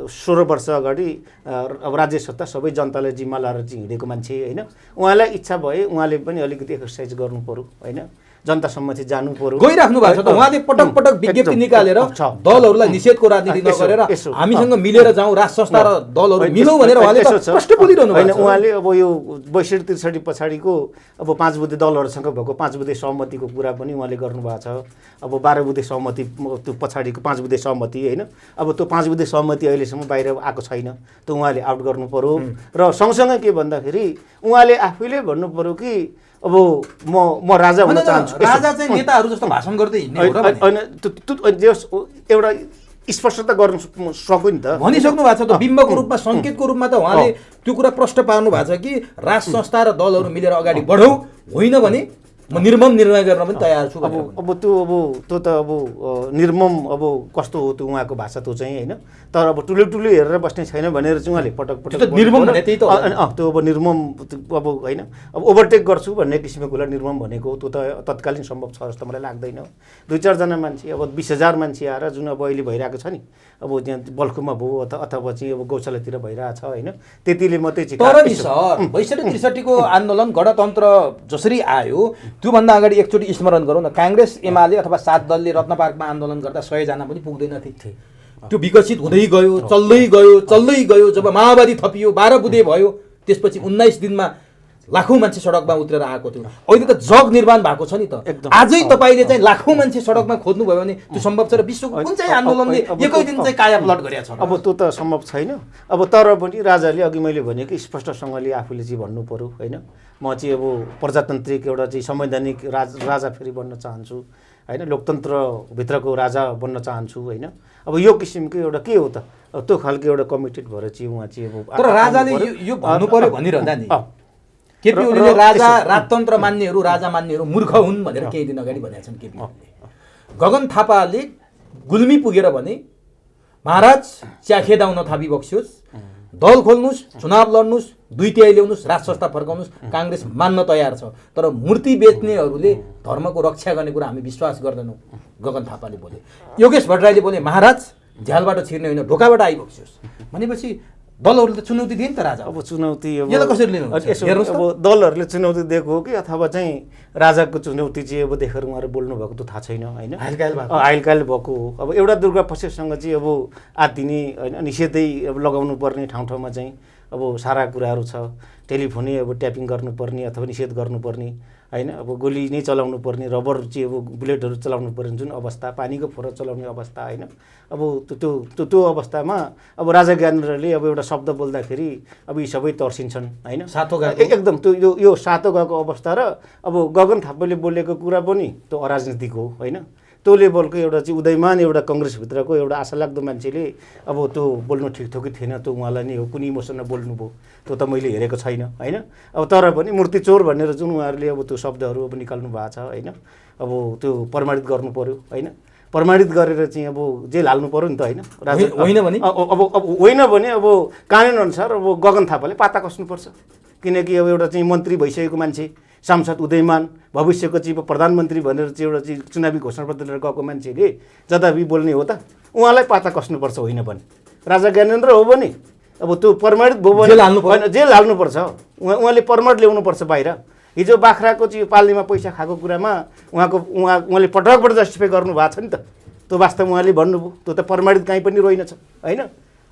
16 वर्ष अगाडि अब राज्य सत्ता सबै जनतालाई जिम्मा लाएर चाहिँ हिँडेको मान्छे होइन। उहाँलाई इच्छा भए उहाँले पनि अलिकति एक्सर्साइज गर्नु पर्यो होइन, जनतासम्म चाहिँ जानु पर्यो। गइराख्नु भएको छ त उहाँले पटक पटक विज्ञप्ति निकालेर दलहरूलाई निषेधको राजनीति नगरेर हामीसँग मिलेर जाउँ, राष्ट्र संस्था र दलहरू मिलौँ भनेर उहाँले प्रश्न बोलिरहनु भएको छ। उहाँले अब यो 62-63 पछाडिको अब 5 बुँदे दलहरूसँग भएको 5 बुँदे सहमतिको कुरा पनि उहाँले गर्नुभएको छ। अब 12 बुँदे सहमति, त्यो पछाडिको 5 बुँदे सहमति होइन। अब त्यो 5 बुँदे सहमति अहिलेसम्म बाहिर आएको छैन, त्यो उहाँले आउट गर्नु पर्यो। र सँगसँगै के भन्दाखेरि उहाँले आफैले भन्नु पर्यो कि अब म राजा हुन चाहन्छु। राजा चाहिँ नेताहरू जस्तो भाषण गर्दै हिँड्ने हो र होइन, एउटा स्पष्टता गर्न सक्यो नि त, भनिसक्नु भएको छ त। बिम्बको रूपमा, सङ्केतको रूपमा त उहाँले त्यो कुरा प्रष्ट पार्नु भएको छ कि राष्ट्र संस्था र दलहरू मिलेर अगाडि बढौँ, होइन भने म निर्मम निर्णय गर्न पनि तयार छु भनेर भन्नु। अब त्यो त निर्मम कस्तो हो त्यो उहाँको भाषा त्यो चाहिँ होइन। तर अब टुलु हेरेर बस्ने छैन भनेर चाहिँ उहाँले पटक त्यो त निर्मम भने त्यही त हो। त्यो निर्मम होइन ओभरटेक गर्छु भन्ने किसिमको कुरा निर्मम भनेको त्यो त तत्कालीन सम्भव छ जस्तो मलाई लाग्दैन। 2-4 मान्छे 20,000 मान्छे आएर जुन अब अहिले भइरहेको छ नि त्यहाँ बल्कुमा भयो अथवा चाहिँ गौशालातिर भइरहेछ होइन, त्यतिले मात्रै चाहिँ। तर नि सर 62-63 को आन्दोलन गणतन्त्र जसरी आयो त्योभन्दा अगाडि एकचोटि स्मरण गरौँ न, काङ्ग्रेस एमाले अथवा 7 दलले रत्न पार्कमा आन्दोलन गर्दा 100 जना पनि पुग्दैन थिए। त्यो विकसित हुँदै गयो, चल्दै गयो। जब माओवादी थपियो, 12 बुँदे भयो, त्यसपछि 19 दिनमा लाखौँ मान्छे सडकमा उत्रेर आएको थियो। अहिले त जग निर्माण भएको छ नि त। आजै तपाईँले चाहिँ लाखौँ मान्छे सडकमा खोज्नुभयो भने त्यो सम्भव छ र विश्वको कुन चाहिँ आन्दोलनले एकै दिन चाहिँ कायापलट गरेको छ? त्यो त सम्भव छैन। तर पनि राजाले अघि मैले भने कि स्पष्टसँगले आफूले चाहिँ भन्नु पर्यो होइन, म चाहिँ प्रजातान्त्रिक एउटा चाहिँ संवैधानिक राजा फेरि बन्न चाहन्छु होइन, लोकतन्त्रभित्रको राजा बन्न चाहन्छु होइन। यो किसिमको एउटा के हो त त्यो खालको एउटा कमिटेड भएर चाहिँ उहाँ चाहिँ तर राजाले यो भन्नु पर्यो भनिरहँदा नि केपी ओलीले राजतन्त्र मान्नेहरू राजा मान्नेहरू मूर्ख हुन् भनेर केही दिन अगाडि भनेका छन् केपी ओलीले। गगन थापाले गुल्मी पुगेर भने महाराज चिया खेदाउन थापी बक्स्योस्, दल खोल्नुहोस्, चुनाव लड्नुहोस्, 2/3 ल्याउनुहोस्, राज संस्था फर्काउनुहोस्, काङ्ग्रेस मान्न तयार छ। तर मूर्ति बेच्नेहरूले धर्मको रक्षा गर्ने कुरा हामी विश्वास गर्दैनौँ, गगन थापाले बोले। योगेश भट्टराईले बोले महाराज झ्यालबाट छिर्ने होइन ढोकाबाट आइबक्स्योस् भनेपछि दलहरूले त चुनौती दिए नि त राजा। चुनौती कसरी लिनु? दलहरूले चुनौती दिएको हो कि अथवा चाहिँ राजाको चुनौती चाहिँ देखेर उहाँहरू बोल्नु भएको त थाहा छैन होइन, आइलकाइल भएको हो। एउटा दुर्गा प्रसादसँग चाहिँ आत्तिने होइन, निषेधै लगाउनु पर्ने ठाउँमा चाहिँ सारा कुराहरू छ। टेलिफोनै ट्यापिङ गर्नुपर्ने अथवा निषेध गर्नुपर्ने होइन, गोली नै चलाउनु पर्ने, रबर चाहिँ बुलेटहरू चलाउनु पर्ने जुन अवस्था, पानीको फोरा चलाउने अवस्था होइन। त्यो अवस्थामा राजा ज्ञानेन्द्रले एउटा शब्द बोल्दाखेरि यी सबै तर्सिन्छन् होइन, सातो गएको एकदम त्यो यो सातो गएको अवस्था। र गगन थापाले बोलेको कुरा पनि त्यो अराजनीतिक हो होइन। त्यो लेभलको एउटा चाहिँ उदयमान एउटा कङ्ग्रेसभित्रको एउटा आशालाग्दो मान्छेले त्यो बोल्नु ठिक थियो कि थिएन त्यो उहाँलाई नै हो, कुन इमोसनमा बोल्नुभयो त्यो त मैले हेरेको छैन होइन। तर पनि मूर्ति चोर भनेर जुन उहाँहरूले त्यो शब्दहरू निकाल्नु भएको छ होइन, त्यो प्रमाणित गर्नु पर्यो होइन। प्रमाणित गरेर चाहिँ जेल हाल्नु पर्यो नि त होइन। होइन भने होइन भने कानुन अनुसार गगन थापाले पाता कस्नुपर्छ, किनकि एउटा चाहिँ मन्त्री भइसकेको मान्छे, सांसद उदयमान, भविष्यको चाहिँ प्रधानमन्त्री भनेर चाहिँ एउटा चाहिँ चुनावी घोषणापत्र लिएर गएको मान्छेले जताबी बोल्ने हो त उहाँलाई पाता कस्नुपर्छ। होइन भने राजा ज्ञानेन्द्र हो भने त्यो प्रमाणित भयो भने जेल हाल्नुपर्छ। उहाँले प्रमाण ल्याउनुपर्छ बाहिर। हिजो बाख्राको चाहिँ पाल्नेमा पैसा खाएको कुरामा उहाँले पटकबाट जस्टिफाई गर्नु भएको छ नि त, त्यो वास्तव उहाँले भन्नुभयो, त्यो त प्रमाणित कहीँ पनि रहेनछ होइन।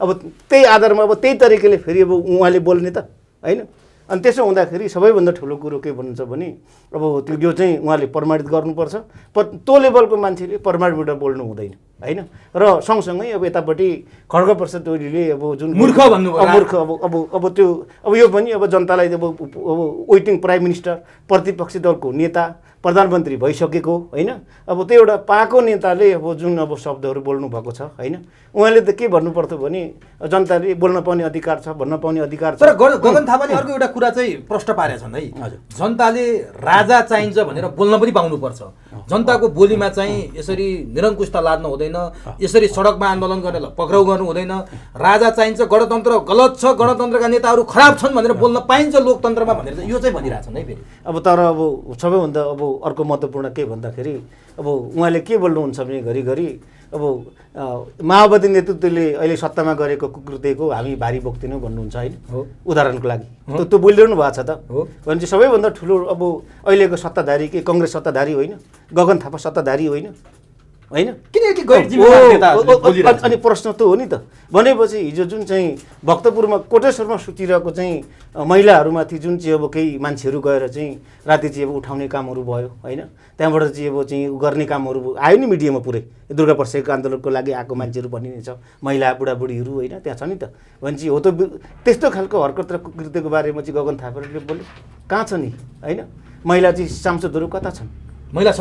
त्यही आधारमा त्यही तरिकाले फेरि उहाँले बोल्ने त होइन। अनि त्यसो हुँदाखेरि सबैभन्दा ठुलो कुरो के भन्नुहुन्छ भने त्यो यो चाहिँ उहाँले प्रमाणित गर्नुपर्छ। त्यो लेभलको मान्छेले प्रमाणबाट बोल्नु हुँदैन होइन। र सँगसँगै यतापट्टि खड्गप्रसाद ओलीले जुन मूर्ख भन्नुभयो, मूर्ख त्यो यो पनि जनतालाई वेटिङ प्राइम मिनिस्टर, प्रतिपक्षी दलको नेता, प्रधानमन्त्री भइसकेको होइन, त्यो एउटा पाएको नेताले जुन शब्दहरू बोल्नु भएको छ होइन, उहाँले त के भन्नु पर्थ्यो भने जनताले बोल्न पाउने अधिकार छ, भन्न पाउने अधिकार छ। तर गगन थापाले अर्को एउटा कुरा चाहिँ प्रश्न पारेका छन् है, जनताले राजा चाहिन्छ भनेर बोल्न पनि पाउनुपर्छ। जनताको बोलीमा चाहिँ यसरी निरङ्कुशता लाद्न हुँदैन, यसरी सडकमा आन्दोलन गर्ने पक्राउ गर्नु हुँदैन। राजा चाहिन्छ, गणतन्त्र गलत छ, गणतन्त्रका नेताहरू खराब छन् भनेर बोल्न पाइन्छ लोकतन्त्रमा भनेर यो चाहिँ भनिरहेछन् है फेरि। तर सबैभन्दा अर्को महत्त्वपूर्ण के भन्दाखेरि उहाँले के बोल्नुहुन्छ भने घरिघरि माओवादी नेतृत्वले अहिले सत्तामा गरेको कुकृत्यको हामी भारी बोक्दैनौँ भन्नुहुन्छ होइन, उदाहरणको लागि त्यो बोलिरहनु भएको छ त। भनेपछि सबैभन्दा ठुलो अहिलेको सत्ताधारी के कङ्ग्रेस सत्ताधारी होइन, गगन थापा सत्ताधारी होइन होइन। अनि प्रश्न त हो नि त। भनेपछि हिजो जुन चाहिँ भक्तपुरमा कोटेश्वरमा सुतिरहेको चाहिँ महिलाहरूमाथि जुन चाहिँ केही मान्छेहरू गएर चाहिँ राति चाहिँ उठाउने कामहरू भयो होइन, त्यहाँबाट चाहिँ गर्ने कामहरू आयो नि मिडियामा पुरै। दुर्गा प्रसादको आन्दोलनको लागि आएको मान्छेहरू भनिने छ, महिला बुढाबुढीहरू होइन त्यहाँ छ नि त। भनेपछि हो त त्यस्तो खालको हरकत र कुकृत्यको बारेमा चाहिँ गगन थापाले बोल्यो कहाँ छ नि होइन। महिला चाहिँ सांसदहरू कता छन्, महिला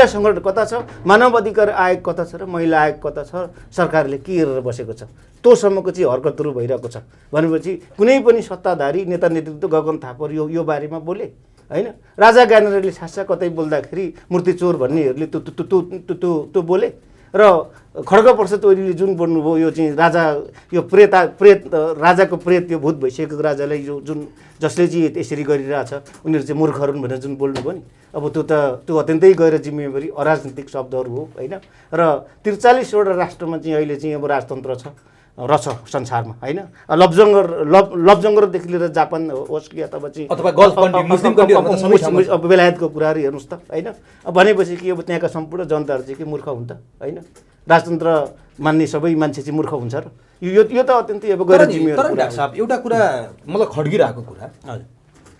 सङ्गठन कता छ, मानव अधिकार आयोग कता छ र महिला आयोग कता छ, सरकारले के हेरेर बसेको छ, तोसम्मको चाहिँ हरकतहरू भइरहेको छ। भनेपछि कुनै पनि सत्ताधारी नेता नेतृत्व गगन थापा यो बारेमा बोले होइन राजा ज्ञानेन्द्रले सासा कतै बोल्दाखेरि मूर्ति चोर भन्नेहरूले त्यो बोले र खड्गप्रसाद ओलीले जुन बोल्नुभयो यो चाहिँ राजा यो प्रेत राजाको प्रेत यो भूत भइसकेको राजालाई यो जुन जसले चाहिँ यसरी गरिरहेछ उनीहरू चाहिँ मूर्खहरू भनेर जुन बोल्नुभयो नि अब त्यो अत्यन्तै गैर जिम्मेवारी अराजनीतिक शब्दहरू हो होइन र 43वटा राष्ट्रमा चाहिँ अहिले चाहिँ अब राजतन्त्र रहेछ संसारमा होइन लबजङ्गरदेखि लिएर जापान होस् कि अथवा चाहिँ अथवा गल्फ कन्ट्री मुस्लिम कन्ट्रीहरुमा त सबै ठाउँमा अब बेलायतको कुराहरू हेर्नुहोस् त होइन अब भनेपछि कि अब त्यहाँका सम्पूर्ण जनताहरू चाहिँ के मूर्ख हुन्छ होइन राजतन्त्र मान्ने सबै मान्छे चाहिँ मूर्ख हुन्छ र यो त अत्यन्तै अब गैर जिम्मेवारी डाक्टर साहब एउटा कुरा मलाई खड्किरहेको कुरा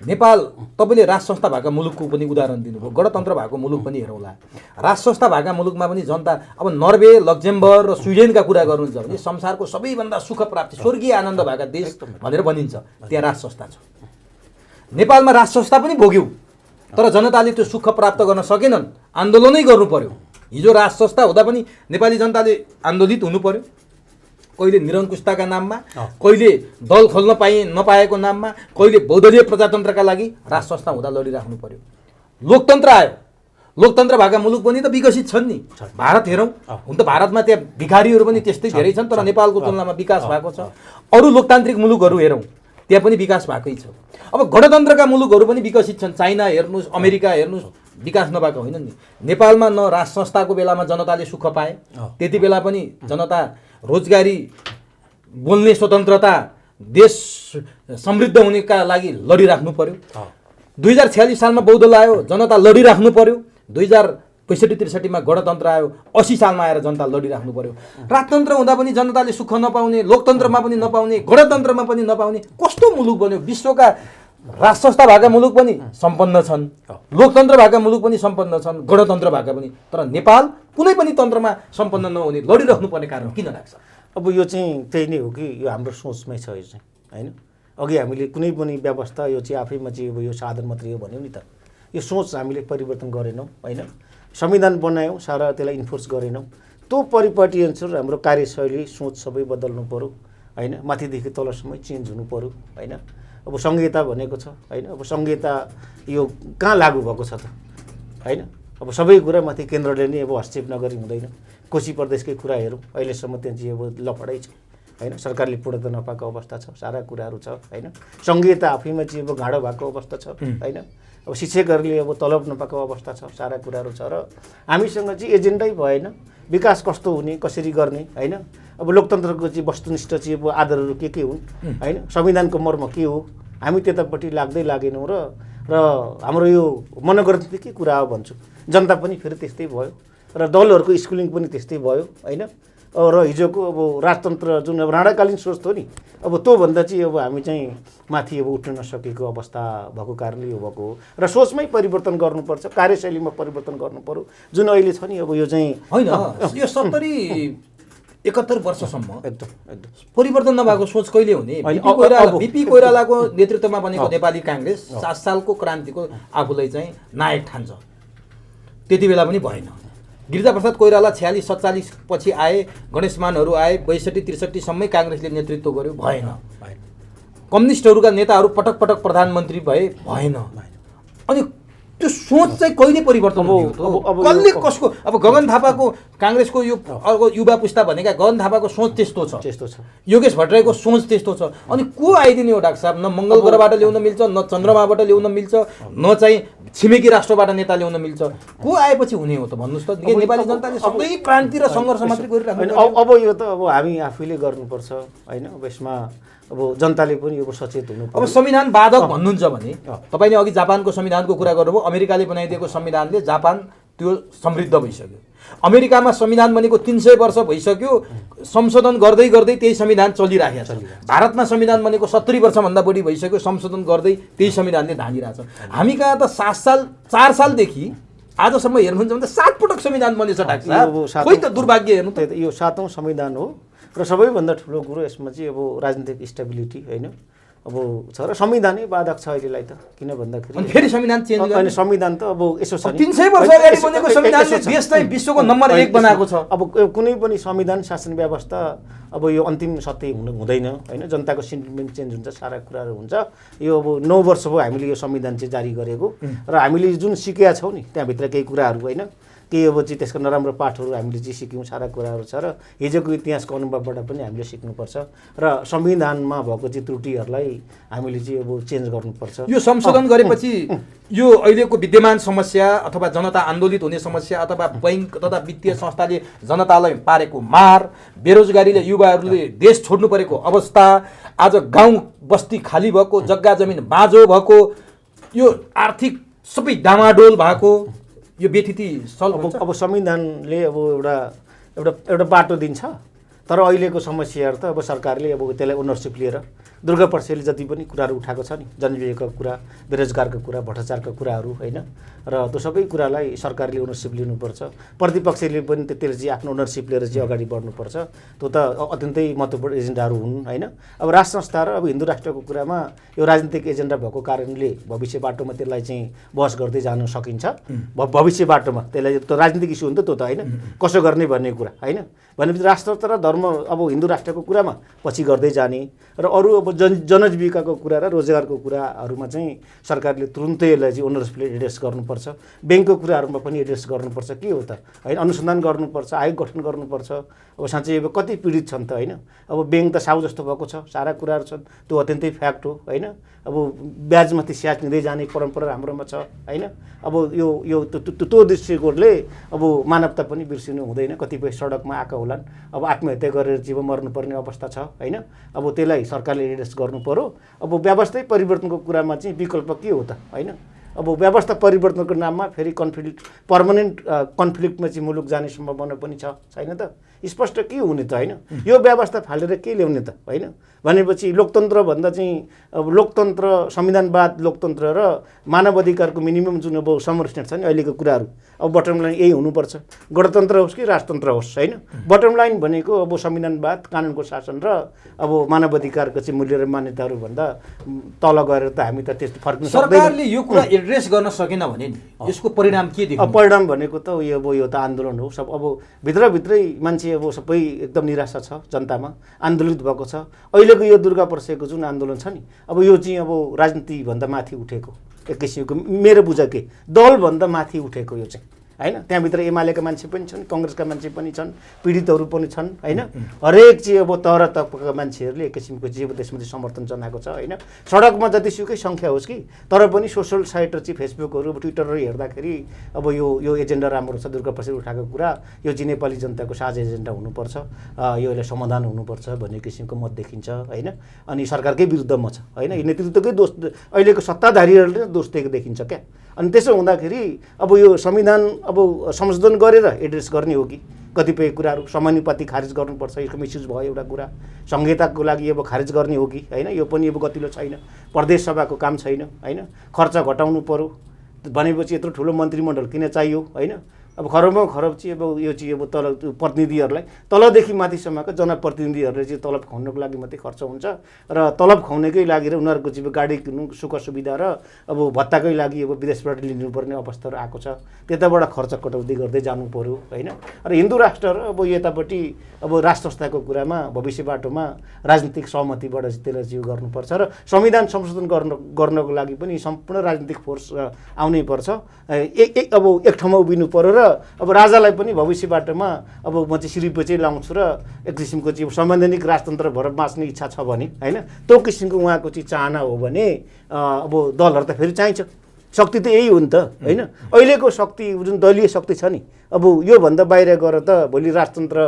नेपाल तपाईँले राज संस्था भएका मुलुकको पनि उदाहरण दिनुभयो गणतन्त्र भएको मुलुक पनि हेरौँला राज संस्था भएका मुलुकमा पनि जनता अब नर्वे लक्जमबर्ग र स्विडेनका कुरा गर्नुहुन्छ भने संसारको सबैभन्दा सुख प्राप्ति स्वर्गीय आनन्द भएका देश भनेर भनिन्छ त्यहाँ राज संस्था छ नेपालमा राज संस्था पनि भोग्यौँ तर जनताले त्यो सुख प्राप्त गर्न सकेनन् आन्दोलनै गर्नु पर्यो हिजो राज संस्था हुँदा पनि नेपाली जनताले आन्दोलित हुनु पर्यो कहिले निरङ्कुशताका नाममा कहिले दल खोल्न नपाएको नाममा कहिले बहुदलीय प्रजातन्त्रका लागि राज संस्था हुँदा लडिराख्नु पर्यो लोकतन्त्र आयो लोकतन्त्र भएका मुलुक पनि त विकसित छन् नि भारत हेरौँ हुन त भारतमा त्यहाँ भिखारीहरू पनि त्यस्तै धेरै छन् तर नेपालको तुलनामा विकास भएको छ अरू लोकतान्त्रिक मुलुकहरू हेरौँ त्यहाँ पनि विकास भएकै छ अब गणतन्त्रका मुलुकहरू पनि विकसित छन् चाइना हेर्नुहोस् अमेरिका हेर्नुहोस् विकास नभएको होइन नि नेपालमा न राज संस्थाको बेलामा जनताले सुख पाए त्यति बेला पनि जनता रोजगारी बोल्ने स्वतन्त्रता देश समृद्ध हुनेका लागि लडिराख्नु पर्यो 2046 सालमा बहुदल आयो जनता लडिराख्नु पर्यो 2065-63 मा गणतन्त्र आयो 80 सालमा आएर जनता लडिराख्नु पर्यो राजतन्त्र हुँदा पनि जनताले सुख नपाउने लोकतन्त्रमा पनि नपाउने गणतन्त्रमा पनि नपाउने कस्तो मुलुक बन्यो विश्वका राज संस्था भएका मुलुक पनि सम्पन्न छन् लोकतन्त्र भएका मुलुक पनि सम्पन्न छन् गणतन्त्र भएका पनि तर नेपाल कुनै पनि तन्त्रमा सम्पन्न नहुने लडिराख्नु पर्ने कारण किन लाग्छ अब यो चाहिँ त्यही नै हो कि यो हाम्रो सोचमै छ यो चाहिँ होइन अघि हामीले कुनै पनि व्यवस्था यो चाहिँ आफैमा चाहिँ अब यो साधन मात्रै हो भन्यौँ नि त यो सोच हामीले परिवर्तन गरेनौँ होइन संविधान बनायौँ सारा त्यसलाई इन्फोर्स गरेनौँ त्यो परिपाटी अनुसार हाम्रो कार्यशैली सोच सबै बदल्नु पर्यो होइन माथिदेखि तलसम्म चेन्ज हुनु पर्यो होइन अब संहिता भनेको छ होइन अब संहिता यो कहाँ लागू भएको छ त होइन अब सबै कुरा माथि केन्द्रले नै अब हस्तक्षेप नगरी हुँदैन कोशी प्रदेशकै कुरा हेरौँ अहिलेसम्म त्यहाँ चाहिँ अब लफडै छ होइन सरकारले पूर्णता नपाएको अवस्था छ सारा कुराहरू छ होइन संहिता आफैमा चाहिँ अब गाढो भएको अवस्था छ होइन अब शिक्षकहरूले अब तलब नपाएको अवस्था छ सारा कुराहरू छ र हामीसँग चाहिँ एजेन्डै भएन विकास कस्तो हुने कसरी गर्ने होइन अब लोकतन्त्रको चाहिँ वस्तुनिष्ठ चाहिँ अब आधारहरू के हुन् होइन संविधानको मर्म के हो हामी त्यतापट्टि लाग्दै लागेनौँ र हाम्रो यो मनोगणतन्त्रकै कुरा हो भन्छु जनता पनि फेरि त्यस्तै भयो र दलहरूको स्कुलिङ पनि त्यस्तै भयो होइन र हिजोको अब राजतन्त्र जुन अब राणाकालीन सोच थियो नि अब त्योभन्दा चाहिँ अब हामी चाहिँ माथि अब उठ्न नसकेको अवस्था भएको कारणले यो भएको हो र सोचमै परिवर्तन गर्नुपर्छ कार्यशैलीमा परिवर्तन गर्नु पर्यो जुन अहिले छ नि अब यो चाहिँ होइन यो 70-71 वर्षसम्म एकदम परिवर्तन नभएको सोच कहिले हुने बिपी कोइरालाको नेतृत्वमा बनेको नेपाली काङ्ग्रेस 7 सालको क्रान्तिको आफूलाई चाहिँ नायक ठान्छ त्यति बेला पनि भएन गिरिजाप्रसाद कोइराला 46-47 पछि आए गणेशमानहरू आए 62-63 सम्मै काङ्ग्रेसले नेतृत्व गर्यो भएन कम्युनिस्टहरूका नेताहरू पटक पटक प्रधानमन्त्री भएन अनि त्यो सोच चाहिँ कहिले परिवर्तन हुने हो कसले कसको अब गगन थापाको काङ्ग्रेसको यो अर्को युवा पुस्ता भनेका गगन थापाको सोच त्यस्तो छ योगेश भट्टराईको सोच त्यस्तो छ अनि को आइदिने हो डाक्टर साहब न मङ्गल ग्रहबाट ल्याउन मिल्छ न चन्द्रमाबाट ल्याउन मिल्छ न चाहिँ छिमेकी राष्ट्रबाट नेता ल्याउन मिल्छ को आएपछि हुने हो त भन्नुहोस् त नेपाली जनताले सबै क्रान्ति र सङ्घर्ष मात्रै गरिरहेको अब यो त अब हामी आफैले गर्नुपर्छ होइन अब यसमा अब जनताले पनि अब सचेत हुनु अब संविधान बाधक भन्नुहुन्छ भने तपाईँले अघि जापानको संविधानको कुरा गर्नुभयो अमेरिकाले बनाइदिएको संविधानले जापान त्यो समृद्ध भइसक्यो अमेरिकामा संविधान बनेको 300 वर्ष भइसक्यो संशोधन गर्दै गर्दै त्यही संविधान चलिरहेको छ भारतमा संविधान बनेको 70 वर्षभन्दा बढी भइसक्यो संशोधन गर्दै त्यही संविधानले धानिरहेछ हामी कहाँ त 4 सालदेखि आजसम्म हेर्नुहुन्छ भने 7 पटक संविधान बनेछ डाक्टर साहब खोइ त दुर्भाग्य हेर्नु त यो 7औं संविधान हो र सबैभन्दा ठुलो कुरो यसमा चाहिँ अब राजनीतिक स्टेबिलिटी होइन अब छ र संविधानै बाधक छ अहिलेलाई त, किन भन्दाखेरि अनि फेरि संविधान चेन्ज गर्ने अनि संविधान त अब यसो छ 300 वर्ष अगाडि बनेको संविधानले देशलाई विश्वको नम्बर 1 बनाएको छ। अब कुनै पनि संविधान शासन व्यवस्था अब यो अन्तिम सत्य हुँदैन होइन, जनताको सेन्टिमेन्ट चेन्ज हुन्छ, सारा कुराहरू हुन्छ। यो अब 9 वर्ष भयो हामीले यो संविधान चाहिँ जारी गरेको र हामीले जुन सिकेका छौँ नि त्यहाँभित्र केही कुराहरू होइन, केही अब चाहिँ त्यसको नराम्रो पाठहरू हामीले चाहिँ सिक्यौँ, सारा कुराहरू छ र हिजोको इतिहासको अनुभवबाट पनि हामीले सिक्नुपर्छ र संविधानमा भएको चाहिँ त्रुटिहरूलाई हामीले चाहिँ अब चेन्ज गर्नुपर्छ। यो संशोधन गरेपछि यो अहिलेको विद्यमान समस्या अथवा जनता आन्दोलित हुने समस्या अथवा बैंक तथा वित्तीय संस्थाले जनतालाई पारेको मार, बेरोजगारीले युवाहरूले देश छोड्नु परेको अवस्था, आज गाउँ बस्ती खाली भएको, जग्गा जमिन बाँझो भएको, यो आर्थिक सबै डामाडोल भएको यो व्यथिति सल्भ हुन्छ। अब संविधानले अब एउटा बाटो दिन्छ, तर अहिलेको समस्याहरू त अब सरकारले अब त्यसलाई ओनरसिप लिएर दुर्गा प्रसादले जति पनि कुराहरू उठाएको छ नि, जनजीविकाको कुरा, बेरोजगारको कुरा, भ्रष्टाचारका कुराहरू होइन, र त्यो सबै कुरालाई सरकारले ओनरसिप लिनुपर्छ। प्रतिपक्षले पनि त्यसले चाहिँ आफ्नो ओनरसिप लिएर चाहिँ अगाडि बढ्नुपर्छ। त्यो त अत्यन्तै महत्त्वपूर्ण एजेन्डाहरू हुन् होइन। अब राष्ट्र संस्था र अब हिन्दू राष्ट्रको कुरामा यो राजनीतिक एजेन्डा भएको कारणले भविष्य बाटोमा त्यसलाई चाहिँ बहस गर्दै जान सकिन्छ। भविष्य बाटोमा त्यसलाई त राजनीतिक इस्यु हो नि त, त्यो त होइन कसो गर्ने भन्ने कुरा होइन। भनेपछि राष्ट्र र धर्म अब हिन्दू राष्ट्रको कुरामा पछि गर्दै जाने र अरू अब जनजीविकाको कुरा र रोजगारको कुराहरूमा चाहिँ सरकारले तुरुन्तै यसलाई चाहिँ ओनरसिपले एड्रेस गर्नुपर्छ। ब्याङ्कको कुराहरूमा पनि एड्रेस गर्नुपर्छ। के हो त होइन, अनुसन्धान गर्नुपर्छ, आयोग गठन गर्नुपर्छ। अब साँच्चै अब कति पीडित छन् त होइन। अब ब्याङ्क त साउ जस्तो भएको छ, सारा कुराहरू छन्, त्यो अत्यन्तै फ्याक्ट हो होइन। अब ब्याजमाथि स्याज लिँदै जाने परम्परा हाम्रोमा छ होइन। अब यो त्यो दृष्टिकोणले अब मानवता पनि बिर्सिनु हुँदैन। कतिपय सडकमा आएका होलान्, अब आत्महत्या गरेर जीवन मर्नुपर्ने अवस्था छ होइन। अब त्यसलाई सरकारले एड्रेस गर्नु पर्यो। अब व्यवस्था परिवर्तनको कुरामा चाहिँ विकल्प के हो त होइन। अब व्यवस्था परिवर्तनको नाममा फेरि पर्मानेन्ट कन्फ्लिक्टमा चाहिँ मुलुक जाने सम्भावना पनि छैन त। स्पष्ट के हुने त होइन। यो व्यवस्था फालेर के ल्याउने त होइन। भनेपछि लोकतन्त्र भन्दा चाहिँ अब लोकतन्त्र, संविधानवाद लोकतन्त्र र मानव अधिकारको मिनिमम जुन अब संरक्षण छ नि अहिलेको कुराहरू, अब बटम लाइन यही हुनुपर्छ। गणतन्त्र होस् कि राजतन्त्र होस् होइन, बटम लाइन भनेको अब संविधानवाद, कानुनको शासन र अब मानव अधिकारको चाहिँ मूल्य र मान्यताहरू भन्दा तल गएर त हामी त त्यस्तो फर्किन सक्दैन। सरकारले यो कुरा एड्रेस गर्न सकेन भने नि यसको परिणाम के देखिन्छ? परिणाम भनेको त यो त आन्दोलन हो। सब अब भित्रभित्रै मान्छे अब सबै एकदम निराशा छ, जनतामा आन्दोलित भएको छ। अहिलेको यो दुर्गा पर्सेको जुन आन्दोलन छ नि, अब यो चाहिँ अब राजनीतिभन्दा माथि उठेको एक किसिमको मेरो बुझ के दलभन्दा माथि उठेको यो चाहिँ होइन। त्यहाँभित्र एमालेका मान्छे पनि छन्, कङ्ग्रेसका मान्छे पनि छन्, पीडितहरू पनि छन् होइन। हरेक चाहिँ अब तह तबका मान्छेहरूले एक किसिमको चाहिँ त्यसमा चाहिँ समर्थन जनाएको छ होइन। सडकमा जतिसुकै सङ्ख्या होस् कि, तर पनि सोसल साइट र चाहिँ फेसबुकहरू, ट्विटरहरू हेर्दाखेरि अब यो एजेन्डा राम्रो छ। दुर्गा प्रसाद उठाएको कुरा यो चाहिँ नेपाली जनताको साझा एजेन्डा हुनुपर्छ, यसलाई समाधान हुनुपर्छ भन्ने किसिमको मत देखिन्छ होइन। अनि सरकारकै विरुद्धमा छ होइन। यो नेतृत्वकै दोष, अहिलेको सत्ताधारीहरूले दोष देखिन्छ क्या। अनि त्यसो हुँदाखेरि अब यो संविधान अब संशोधन गरेर एड्रेस गर्ने हो कि कतिपय कुराहरू समानुपाती खारिज गर्नुपर्छ, यसको मिसयुज भयो एउटा कुरा। संहिताको लागि अब खारिज गर्ने हो कि होइन, यो पनि अब गतिलो छैन। प्रदेश सभाको काम छैन होइन। खर्च घटाउनु पर्यो भनेपछि यत्रो ठुलो मन्त्रीमण्डल किन चाहियो होइन। अब खरबौँ खरब चाहिँ अब यो चाहिँ अब तल प्रतिनिधिहरूलाई, तलदेखि माथिसम्मका जनप्रतिनिधिहरूले चाहिँ तलब खुवाउनको लागि मात्रै खर्च हुन्छ र तलब खुवाउनेकै लागि र उनीहरूको चाहिँ गाडी किन्नु सुख सुविधा र अब भत्ताकै लागि अब विदेशबाट लिनुपर्ने अवस्थाहरू आएको छ। त्यताबाट खर्च कटौती गर्दै जानु पर्यो होइन। र हिन्दू राष्ट्र र अब यतापट्टि अब राष्ट्र संस्थाको कुरामा भविष्य बाटोमा राजनीतिक सहमतिबाट चाहिँ त्यसलाई चाहिँ गर्नुपर्छ र संविधान संशोधन गर्नको लागि पनि सम्पूर्ण राजनीतिक फोर्स आउनै पर्छ। अब एक ठाउँमा उभिनु पर्यो र अब राजालाई पनि भविष्य बाटोमा अब म चाहिँ सिरिपो चाहिँ लाउँछु र एक किसिमको चाहिँ संवैधानिक राजतन्त्र भएर बाँच्ने इच्छा छ भने होइन, त्यो किसिमको उहाँको चाहिँ चाहना हो भने अब दलहरू त फेरि चाहिन्छ। शक्ति त यही हो नि त होइन। अहिलेको शक्ति जुन दलीय शक्ति छ नि, अब योभन्दा बाहिर गएर त भोलि राजतन्त्र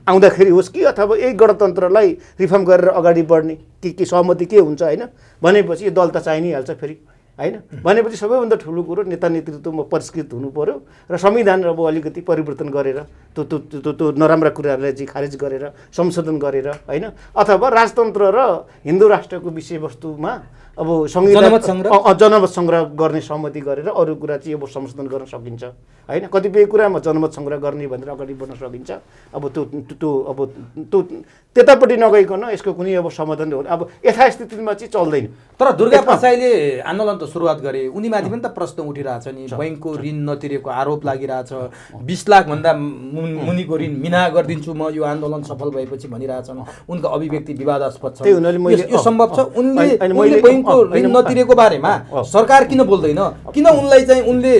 आउँदाखेरि होस् कि अथवा यही गणतन्त्रलाई रिफर्म गरेर अगाडि बढ्ने के सहमति के हुन्छ होइन। भनेपछि यो दल त चाहिनै हाल्छ फेरि होइन। भनेपछि सबैभन्दा ठुलो कुरो नेता नेतृत्वमा परिष्कृत हुनु पर्यो र संविधान अब अलिकति परिवर्तन गरेर त्यो नराम्रा कुराहरूलाई चाहिँ खारिज गरेर संशोधन गरेर होइन, अथवा राजतन्त्र र हिन्दू राष्ट्रको विषयवस्तुमा अब संविधान जनमत सङ्ग्रह? जनमत सङ्ग्रह गर्ने सहमति गरेर अरू कुरा चाहिँ अब संशोधन गर्न सकिन्छ होइन। कतिपय कुरामा जनमत सङ्ग्रह गर्ने भनेर अगाडि बढ्न सकिन्छ। अब त्यो त्यतापट्टि नगइकन यसको कुनै अब समाधान हो अब यथास्थितिमा चाहिँ चल्दैन। तर दुर्गा प्रसाईले आन्दोलन त सुरुवात गरे, उनीमाथि पनि त प्रश्न उठिरहेछ नि, बैङ्कको ऋण नतिरेको आरोप लागिरहेछ, 20 लाखभन्दा मुनिको ऋण मिना गरिदिन्छु म यो आन्दोलन सफल भएपछि भनिरहेछन्। उनको अभिव्यक्ति विवादास्पद छ। यो सम्भव छ? उनले बैङ्कको ऋण नतिरेको बारेमा सरकार किन बोल्दैन? किन उनलाई चाहिँ उनले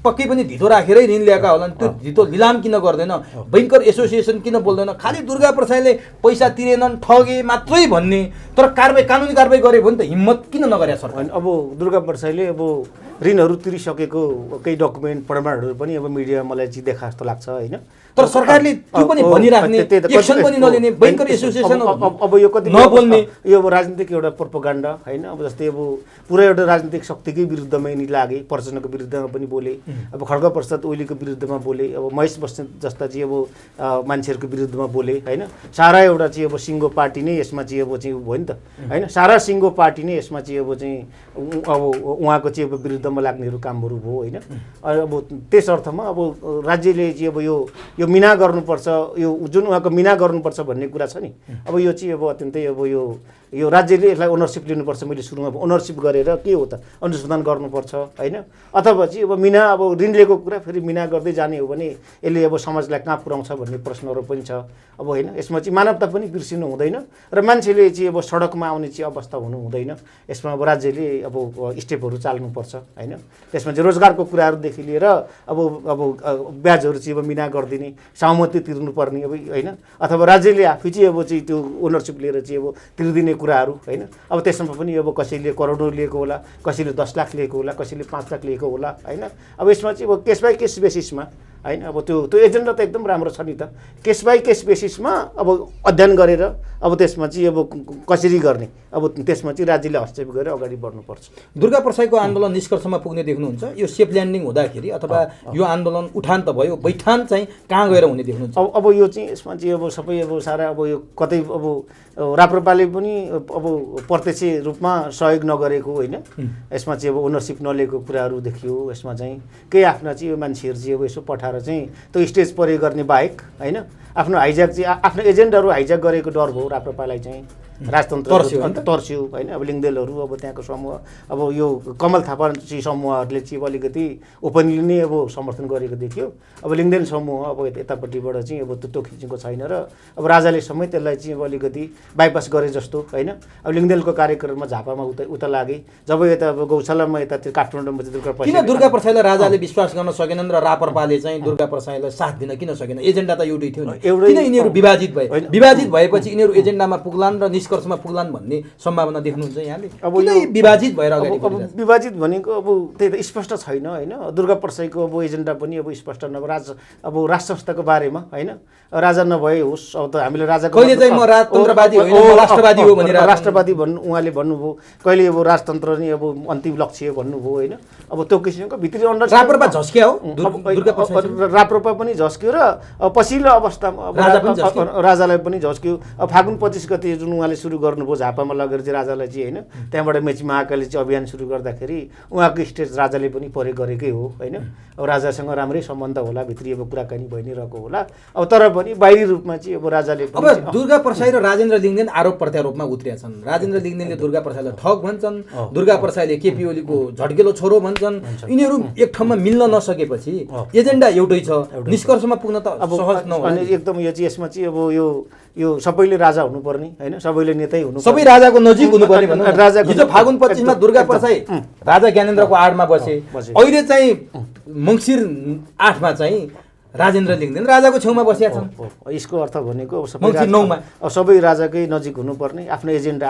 पक्कै पनि धितो राखेरै ऋण ल्याएका होलान्, त्यो धितो लिलाम किन गर्दैन? बैंकर एसोसिएसन किन बोल्दैन? खालि दुर्गा प्रसाईले पैसा तिरेनन्, ठगे मात्रै भन्ने, तर कानुनी कारबाही गरे भने त हिम्मत किन नगरे सरकार? अब दुर्गा प्रसाईले अब ऋणहरू तिरिसकेको केही डकुमेन्ट प्रमाणहरू पनि अब मिडिया मलाई चाहिँ देखा जस्तो लाग्छ होइन। तर सरकारले त्यो पनि भनिराख्ने, एक्सन पनि नलिने, बैंकर एसोसिएसन अब यो कति नबोल्ने, यो अब राजनीतिक एउटा प्रोपोगन्डा होइन। अब जस्तै अब पुरा एउटा राजनीतिक शक्तिकै विरुद्धमै नि लागे, प्रचण्डको विरुद्धमा पनि बोले, अब खड्ग प्रसाद ओलीको विरुद्धमा बोले, अब महेश बस्नेत जस्ता चाहिँ अब मान्छेहरूको विरुद्धमा बोले होइन। सारा एउटा चाहिँ अब सिङ्गो पार्टी नै यसमा चाहिँ अब चाहिँ भयो नि त होइन। सारा सिङ्गो पार्टी नै यसमा चाहिँ अब चाहिँ अब उहाँको चाहिँ अब विरुद्धमा लाग्नेहरू कामहरू भयो होइन। अब त्यस अर्थमा अब राज्यले चाहिँ अब यो मिना गर्नुपर्छ, यो जुन उहाँको मिना गर्नुपर्छ भन्ने कुरा छ नि। अब यो चाहिँ अब अत्यन्तै अब यो राज्यले यसलाई ओनरसिप लिनुपर्छ। मैले सुरुमा ओनरसिप गरेर के हो त अनुसन्धान गर्नुपर्छ होइन। अथवा चाहिँ अब मिना अब ऋण लिएको कुरा फेरि मिना गर्दै जाने हो भने यसले अब समाजलाई कहाँ पुर्याउँछ भन्ने प्रश्नहरू पनि छ अब होइन। यसमा चाहिँ मानवता पनि बिर्सिनु हुँदैन र मान्छेले चाहिँ अब सडकमा आउने चाहिँ अवस्था हुनु हुँदैन। यसमा अब राज्यले अब स्टेपहरू चाल्नुपर्छ होइन। त्यसमा चाहिँ रोजगारको कुराहरूदेखि लिएर अब ब्याजहरू चाहिँ अब मिना गरिदिने, सहमति तिर्नुपर्ने अब होइन। अथवा राज्यले आफै चाहिँ अब चाहिँ त्यो ओनरसिप लिएर चाहिँ अब तिर्दिने कुराहरू होइन। अब त्यसमा पनि अब कसैले करोडौँ लिएको होला, कसैले 10 लाख लिएको होला, कसैले 5 लाख लिएको होला होइन। अब यसमा चाहिँ अब केस बाई केस बेसिसमा होइन। अब त्यो एजेन्डा त एकदम राम्रो छ नि त। केस बाई केस बेसिसमा अब अध्ययन गरेर अब त्यसमा चाहिँ अब कसरी गर्ने, अब त्यसमा चाहिँ राज्यले हस्तक्षेप गरेर अगाडि बढ्नुपर्छ। दुर्गा प्रसाईको आन्दोलन निष्कर्षमा पुग्ने देख्नुहुन्छ? यो सेफ ल्यान्डिङ हुँदाखेरि अथवा यो आन्दोलन उठान त भयो, बैठान चाहिँ कहाँ गएर हुने देख्नुहुन्छ? अब यो चाहिँ यसमा चाहिँ अब सबै अब सारा अब यो कतै अब राप्रपाले पनि अब प्रत्यक्ष रूपमा सहयोग नगरेको होइन। यसमा चाहिँ अब ओनरसिप नलिएको कुराहरू देखियो। यसमा चाहिँ केही आफ्ना चाहिँ यो मान्छेहरू चाहिँ अब यसो पठाएर चाहिँ त्यो स्टेज परे गर्ने बाहेक होइन। आफ्नो हाइज्याक चाहिँ आफ्नो एजेन्टहरू हाइज्याक गरेको डर भयो राप्रपालाई चाहिँ। राजतन्त्र तर्स्यो होइन। अब लिङ्गदेलहरू अब त्यहाँको समूह अब यो कमल थापा चाहिँ समूहहरूले चाहिँ अलिकति ओपनली नै अब समर्थन गरेको देखियो। अब लिङ्गदेन समूह अब यतापट्टिबाट चाहिँ अब त्यो खिचेको छैन र अब राजाले समेत त्यसलाई चाहिँ अब अलिकति बाइपास गरे जस्तो होइन। अब लिङ्गदेलको कार्यक्रममा झापामा उता लागे, जब यता अब गौशालामा यता त्यो काठमाडौँमा किन दुर्गा प्रसाईलाई राजाले विश्वास गर्न सकेनन् र राप्रपाले चाहिँ दुर्गा प्रसाईलाई साथ दिन किन सकेन? एजेन्डा त एउटै थियो नि। किन यिनीहरू विभाजित भए? विभाजित भएपछि यिनीहरू एजेन्डामा पुग्लान् र निष्कर्षमा पुग्लान् भन्ने सम्भावना देख्नुहुन्छ यहाँले? अब यो विभाजित भएर अगाडि अब विभाजित भनेको अब त्यही त स्पष्ट छैन होइन। दुर्गा प्रसाईको अब एजेन्डा पनि अब स्पष्ट नभए अब राज संस्थाको बारेमा होइन। राजा नभए होस्, अब त हामीले राजाको कहिले चाहिँ म राजतन्त्रवादी होइन, म राष्ट्रवादी हो भनेर राष्ट्रवादी भन्नु उहाँले भन्नुभयो। कहिले अब राजतन्त्र नै अब अन्तिम लक्ष्य भन्नुभयो होइन। अब त्यो किसिमको भित्री अन्डर राप्रपा झस्क्या हो, दुर्गा प्रसाई राप्रपा पनि झस्क्यो र पछिल्लो अवस्थामा राजालाई पनि झस्क्यो। अब फागुन 25 गते जुन उहाँले सुरु गर्नुभयो झापामा लगेर चाहिँ राजालाई चाहिँ होइन। त्यहाँबाट मेची महाकाली चाहिँ अभियान सुरु गर्दाखेरि उहाँको स्टेज राजाले पनि परे गरेकै हो होइन। अब राजासँग राम्रै सम्बन्ध होला, भित्री अब कुराकानी भइ नै रहेको होला। अब तर पनि बाहिरी रूपमा चाहिँ अब राजाले अब दुर्गा प्रसाई र राजेन्द्र लिङ्गदेन आरोप प्रत्यारोपमा उत्रिया छन्। राजेन्द्र लिङ्गदेनले दुर्गा प्रसाईलाई ठग भन्छन्, दुर्गा प्रसाईले केपी ओलीको झड्केलो छोरो भन्छन्। यिनीहरू एक ठाउँमा मिल्न नसकेपछि एजेन्डा एउटै छ, निष्कर्षमा पुग्न त अब सहज नहुने। अनि एकदम यो चाहिँ यसमा चाहिँ अब यो सबैले राजा हुनुपर्ने होइन, सबैले नेतै हुनु, सबै राजाको नजिक हुनुपर्ने भन्नु। हिजो फागुन 25 मा दुर्गा प्रसाई राजा ज्ञानेन्द्रको आडमा बसे, अहिले चाहिँ मङ्सिर 8 मा चाहिँ राजेन्द्र लिङ्गदेन राजाको छेउमा बसेका छन्। यसको अर्थ भनेको अब सबै राजाकै नजिक हुनुपर्ने, आफ्नो एजेन्डा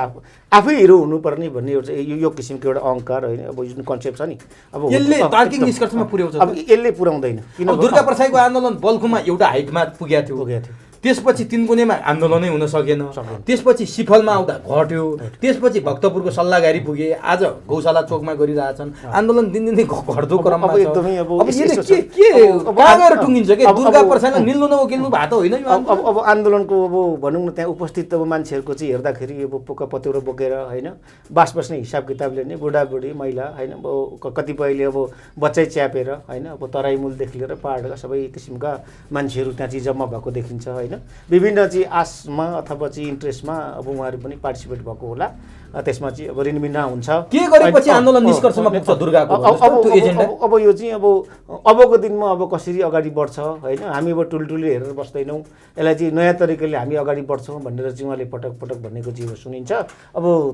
आफै हिरो हुनुपर्ने भन्ने एउटा यो किसिमको एउटा अहङ्कार होइन। अब जुन कन्सेप्ट छ नि अब यसले तार्किक निष्कर्षमा पुर्याउँछ। अब यसले पुर्याउँदैन। किन दुर्गा प्रसाईको आन्दोलन बल्खुमा एउटा हाइटमा पुगेको थियो, त्यसपछि तिनकुनेमा आन्दोलनै हुन सकेन, त्यसपछि सिफलमा आउँदा घट्यो, त्यसपछि भक्तपुरको सल्लाहगारी पुगे, आज गौशाला चोकमा गरिरहेछन्। आन्दोलन दिनदिनै घट्दो क्रममा छ। अब यसले के कहाँ गएर टुङ्गिन्छ के? दुर्गा प्रसादलाई निल्नु नकिल्नु भएको त होइन यो अब आन्दोलनको अब भनौँ न त्यहाँ उपस्थित अब मान्छेहरूको चाहिँ हेर्दाखेरि अब पोका पत्याउरो बोकेर होइन बास बस्ने हिसाब किताबले नै बुढाबुढी महिला होइन अब कतिपयले अब बच्चै च्यापेर होइन अब तराई मूलदेखि लिएर पाहाडका सबै किसिमका मान्छेहरू त्यहाँ चाहिँ जम्मा भएको देखिन्छ होइन। विभिन्न चाहिँ आशमा अथवा चाहिँ इन्ट्रेस्टमा अब उहाँहरू पनि पार्टिसिपेट भएको होला। त्यसमा चाहिँ अब ऋणमिना हुन्छ के गरेपछि आन्दोलन निष्कर्षमा पुग्छ दुर्गाको एजेन्डा। अब यो चाहिँ अबको दिनमा अब कसरी अगाडि बढ्छ होइन। हामी अब टुलटुली हेरेर बस्दैनौँ, यसलाई चाहिँ नयाँ तरिकाले हामी अगाडि बढ्छौँ भनेर चाहिँ उहाँले पटक पटक भनेको चाहिँ सुनिन्छ।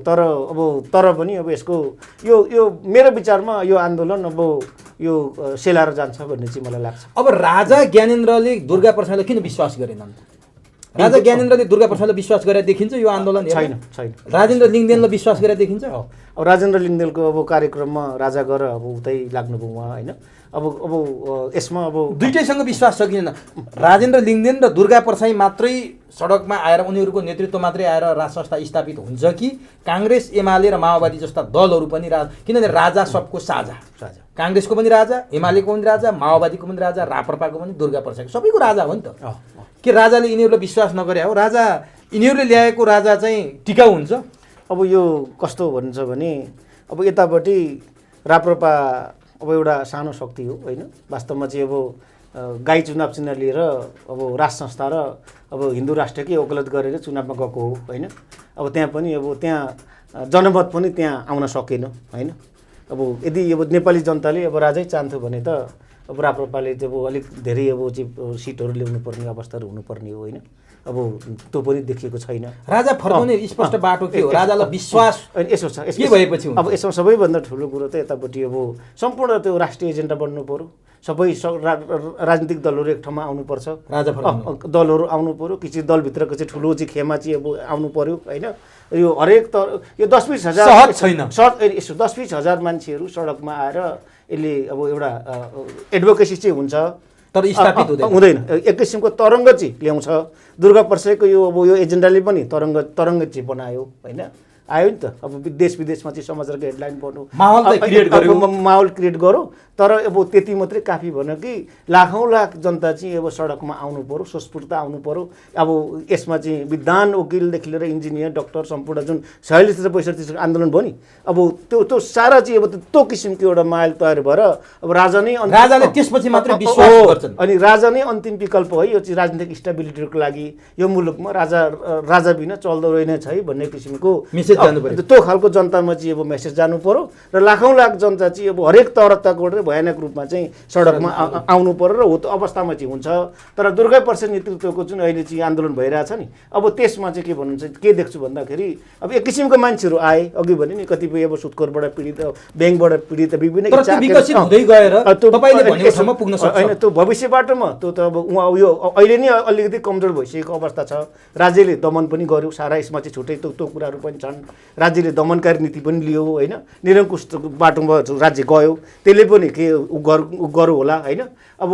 तर पनि अब यसको यो मेरो विचारमा यो आन्दोलन अब यो सेलाएर जान्छ भन्ने चाहिँ मलाई लाग्छ। अब राजा ज्ञानेन्द्रले दुर्गा प्रसादलाई किन विश्वास गरेनन्? राजा ज्ञानेन्द्रले दुर्गा प्रसादलाई विश्वास गरेर देखिन्छ यो आन्दोलन छैन। राजेन्द्र लिङ्गदेनलाई विश्वास गरेर देखिन्छ। अब राजेन्द्र लिङ्गदेनको अब कार्यक्रममा राजा गएर अब उतै लाग्नुभयो उहाँ होइन। अब यसमा अब दुईटैसँग विश्वास छ किन? राजेन्द्र लिङ्गदेन र दुर्गा प्रसाई मात्रै सडकमा आएर उनीहरूको नेतृत्व मात्रै आएर राज संस्था स्थापित हुन्छ कि काङ्ग्रेस एमाले र माओवादी जस्ता दलहरू पनि किनभने राजा सबको साझा, काङ्ग्रेसको पनि राजा, एमालेको पनि राजा, माओवादीको पनि राजा, राप्रपाको पनि, दुर्गा प्रसाईको सबैको राजा हो नि त। के राजाले यिनीहरूलाई विश्वास नगरे हो? राजा यिनीहरूले ल्याएको राजा चाहिँ टिकाउ हुन्छ? अब यो कस्तो भन्छ भने अब यतापट्टि राप्रपा अब एउटा सानो शक्ति हो होइन। वास्तवमा चाहिँ अब गाई चुनाव चिन्ह लिएर अब राज संस्था र अब हिन्दू राष्ट्रकै वकालत गरेर चुनावमा गएको हो होइन। अब त्यहाँ पनि अब त्यहाँ जनमत पनि त्यहाँ आउन सकेन होइन। अब यदि अब नेपाली जनताले अब राजै चाहन्थ्यो भने त अब राप्रपाले चाहिँ अब अलिक धेरै अब चाहिँ सिटहरू ल्याउनु पर्ने अवस्थाहरू हुनुपर्ने हो होइन। अब त्यो पनि देखिएको छैन। राजा फर्काउने स्पष्ट बाटो के हो? राजालाई विश्वास यसो छ के भएपछि अब यसमा सबैभन्दा ठुलो कुरो त यतापट्टि अब सम्पूर्ण त्यो राष्ट्रिय एजेन्डा बन्नु पर्यो। सबै राजनीतिक दलहरू एक ठाउँमा आउनुपर्छ। दलहरू आउनु पर्यो। किसी दलभित्रको चाहिँ ठुलो चाहिँ खेमा चाहिँ अब आउनु पर्यो होइन। यो हरेक यो 10-20 हजार छैन। यसो 10-20 हजार मान्छेहरू सडकमा आएर यसले अब एउटा एडभोकेसी चाहिँ हुन्छ तर स्थापित हुँदैन। एक किसिमको तरङ्ग चाहिँ ल्याउँछ। दुर्गा प्रसाईको यो अब यो एजेन्डाले पनि तरङ्ग चाहिँ बनायो होइन। आयो नि त। अब देश विदेशमा चाहिँ समाचारको हेडलाइन पढ्नु, माहौल क्रिएट गरौँ। तर अब त्यति मात्रै काफी भएन कि लाखौँ लाख जनता चाहिँ अब सडकमा आउनु पर्यो, स्वस्फूर्त आउनु पर्यो। अब यसमा चाहिँ विद्वान वकिलदेखि लिएर इन्जिनियर डक्टर सम्पूर्ण जुन 46 र 62 आन्दोलन भयो नि अब त्यो सारा चाहिँ अब त्यो किसिमको एउटा माहौल तयार भएर अब राजाले त्यसपछि मात्रै विश्वास गर्छन्। अनि राजा नै अन्तिम विकल्प है यो चाहिँ राजनीतिक स्टेबिलिटीको लागि। यो मुलुकमा राजा बिना चल्दो रहेनछ है भन्ने किसिमको मेसेज जानु पर्यो। त्यो खालको जनतामा चाहिँ अब मेसेज जानु पर्यो र लाखौँ लाख जनता चाहिँ अब हरेक तहबाट भयानक रूपमा चाहिँ सडकमा आउनु पर्यो र हो त्यो अवस्थामा चाहिँ हुन्छ। तर दुर्गा प्रसाद नेतृत्वको जुन अहिले चाहिँ आन्दोलन भइरहेछ नि अब त्यसमा चाहिँ के भन्नुहुन्छ के देख्छु भन्दाखेरि अब एक किसिमको मान्छेहरू आए अघि भने नि कतिपय अब सुत्खोरबाट पीडित ब्याङ्कबाट पीडित विभिन्न होइन त्यो भविष्य बाटोमा त्यो त अब उहाँ यो अहिले नै अलिकति कमजोर भइसकेको अवस्था छ। राज्यले दमन पनि गर्यो सारा यसमा चाहिँ छुट्टै त्यो कुराहरू पनि छन्। राज्यले दमनकारी नीति पनि लियो होइन। निरङ्कुश बाटोमा राज्य गयो त्यसले पनि के गरौँ होला होइन। अब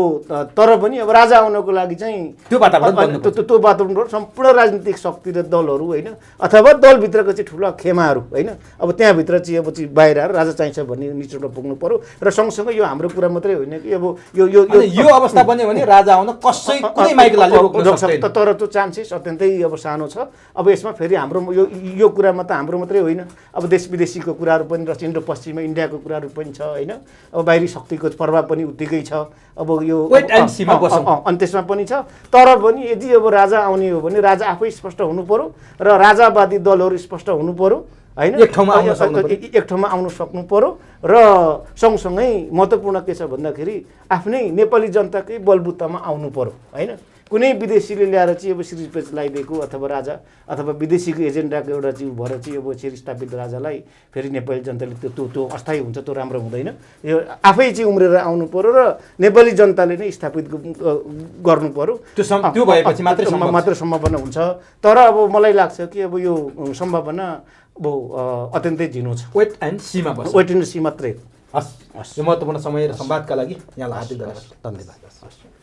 तर पनि अब राजा आउनको लागि चाहिँ त्यो वातावरण सम्पूर्ण राजनीतिक शक्ति र दलहरू होइन अथवा दलभित्रको चाहिँ ठुला खेमाहरू होइन अब त्यहाँभित्र चाहिँ अब चाहिँ बाहिर आएर राजा चाहिन्छ भन्ने निचोडमा पुग्नु पर्यो। र सँगसँगै यो हाम्रो कुरा मात्रै होइन कि अब यो अवस्था बन्यो भने राजा आउन कुनै माइकलाले रोक्न सक्दैन। तर त्यो चान्सेस अत्यन्तै अब सानो छ। अब यसमा फेरि हाम्रो यो कुरामा त हाम्रो मात्रै होइन अब देश विदेशीको कुराहरू पनि र इन्डो पश्चिममा इन्डियाको कुराहरू पनि छ होइन। अब बाहिरी शक्तिको प्रभाव पनि उत्तिकै छ। अब यो अनि त्यसमा पनि छ। तर पनि यदि अब राजा आउने हो भने राजा आफै स्पष्ट हुनु पर्यो र राजावादी दलहरू स्पष्ट हुनु पर्यो होइन। एक ठाउँमा आउनु सक्नु पर्यो र सँगसँगै महत्त्वपूर्ण के छ भन्दाखेरि आफ्नै नेपाली जनताकै बलबुतामा आउनु पर्यो होइन। कुनै विदेशीले ल्याएर चाहिँ अब सिरिज लगाइदिएको अथवा राजा अथवा विदेशीको एजेन्डाको एउटा चाहिँ भएर चाहिँ अब फेरि स्थापित राजालाई फेरि नेपाली जनताले त्यो अस्थायी हुन्छ त्यो राम्रो हुँदैन। यो आफै चाहिँ उम्रेर आउनु पर्यो र नेपाली जनताले नै स्थापित गर्नु पर्यो। त्यो भएपछि मात्र सम्भावना हुन्छ। तर अब मलाई लाग्छ कि अब यो सम्भावना अब अत्यन्तै झिनो छ। वेट एन्ड सी मात्रै। हस् यो महत्त्वपूर्ण समय र संवादका लागि यहाँलाई हार्दिक धन्यवाद।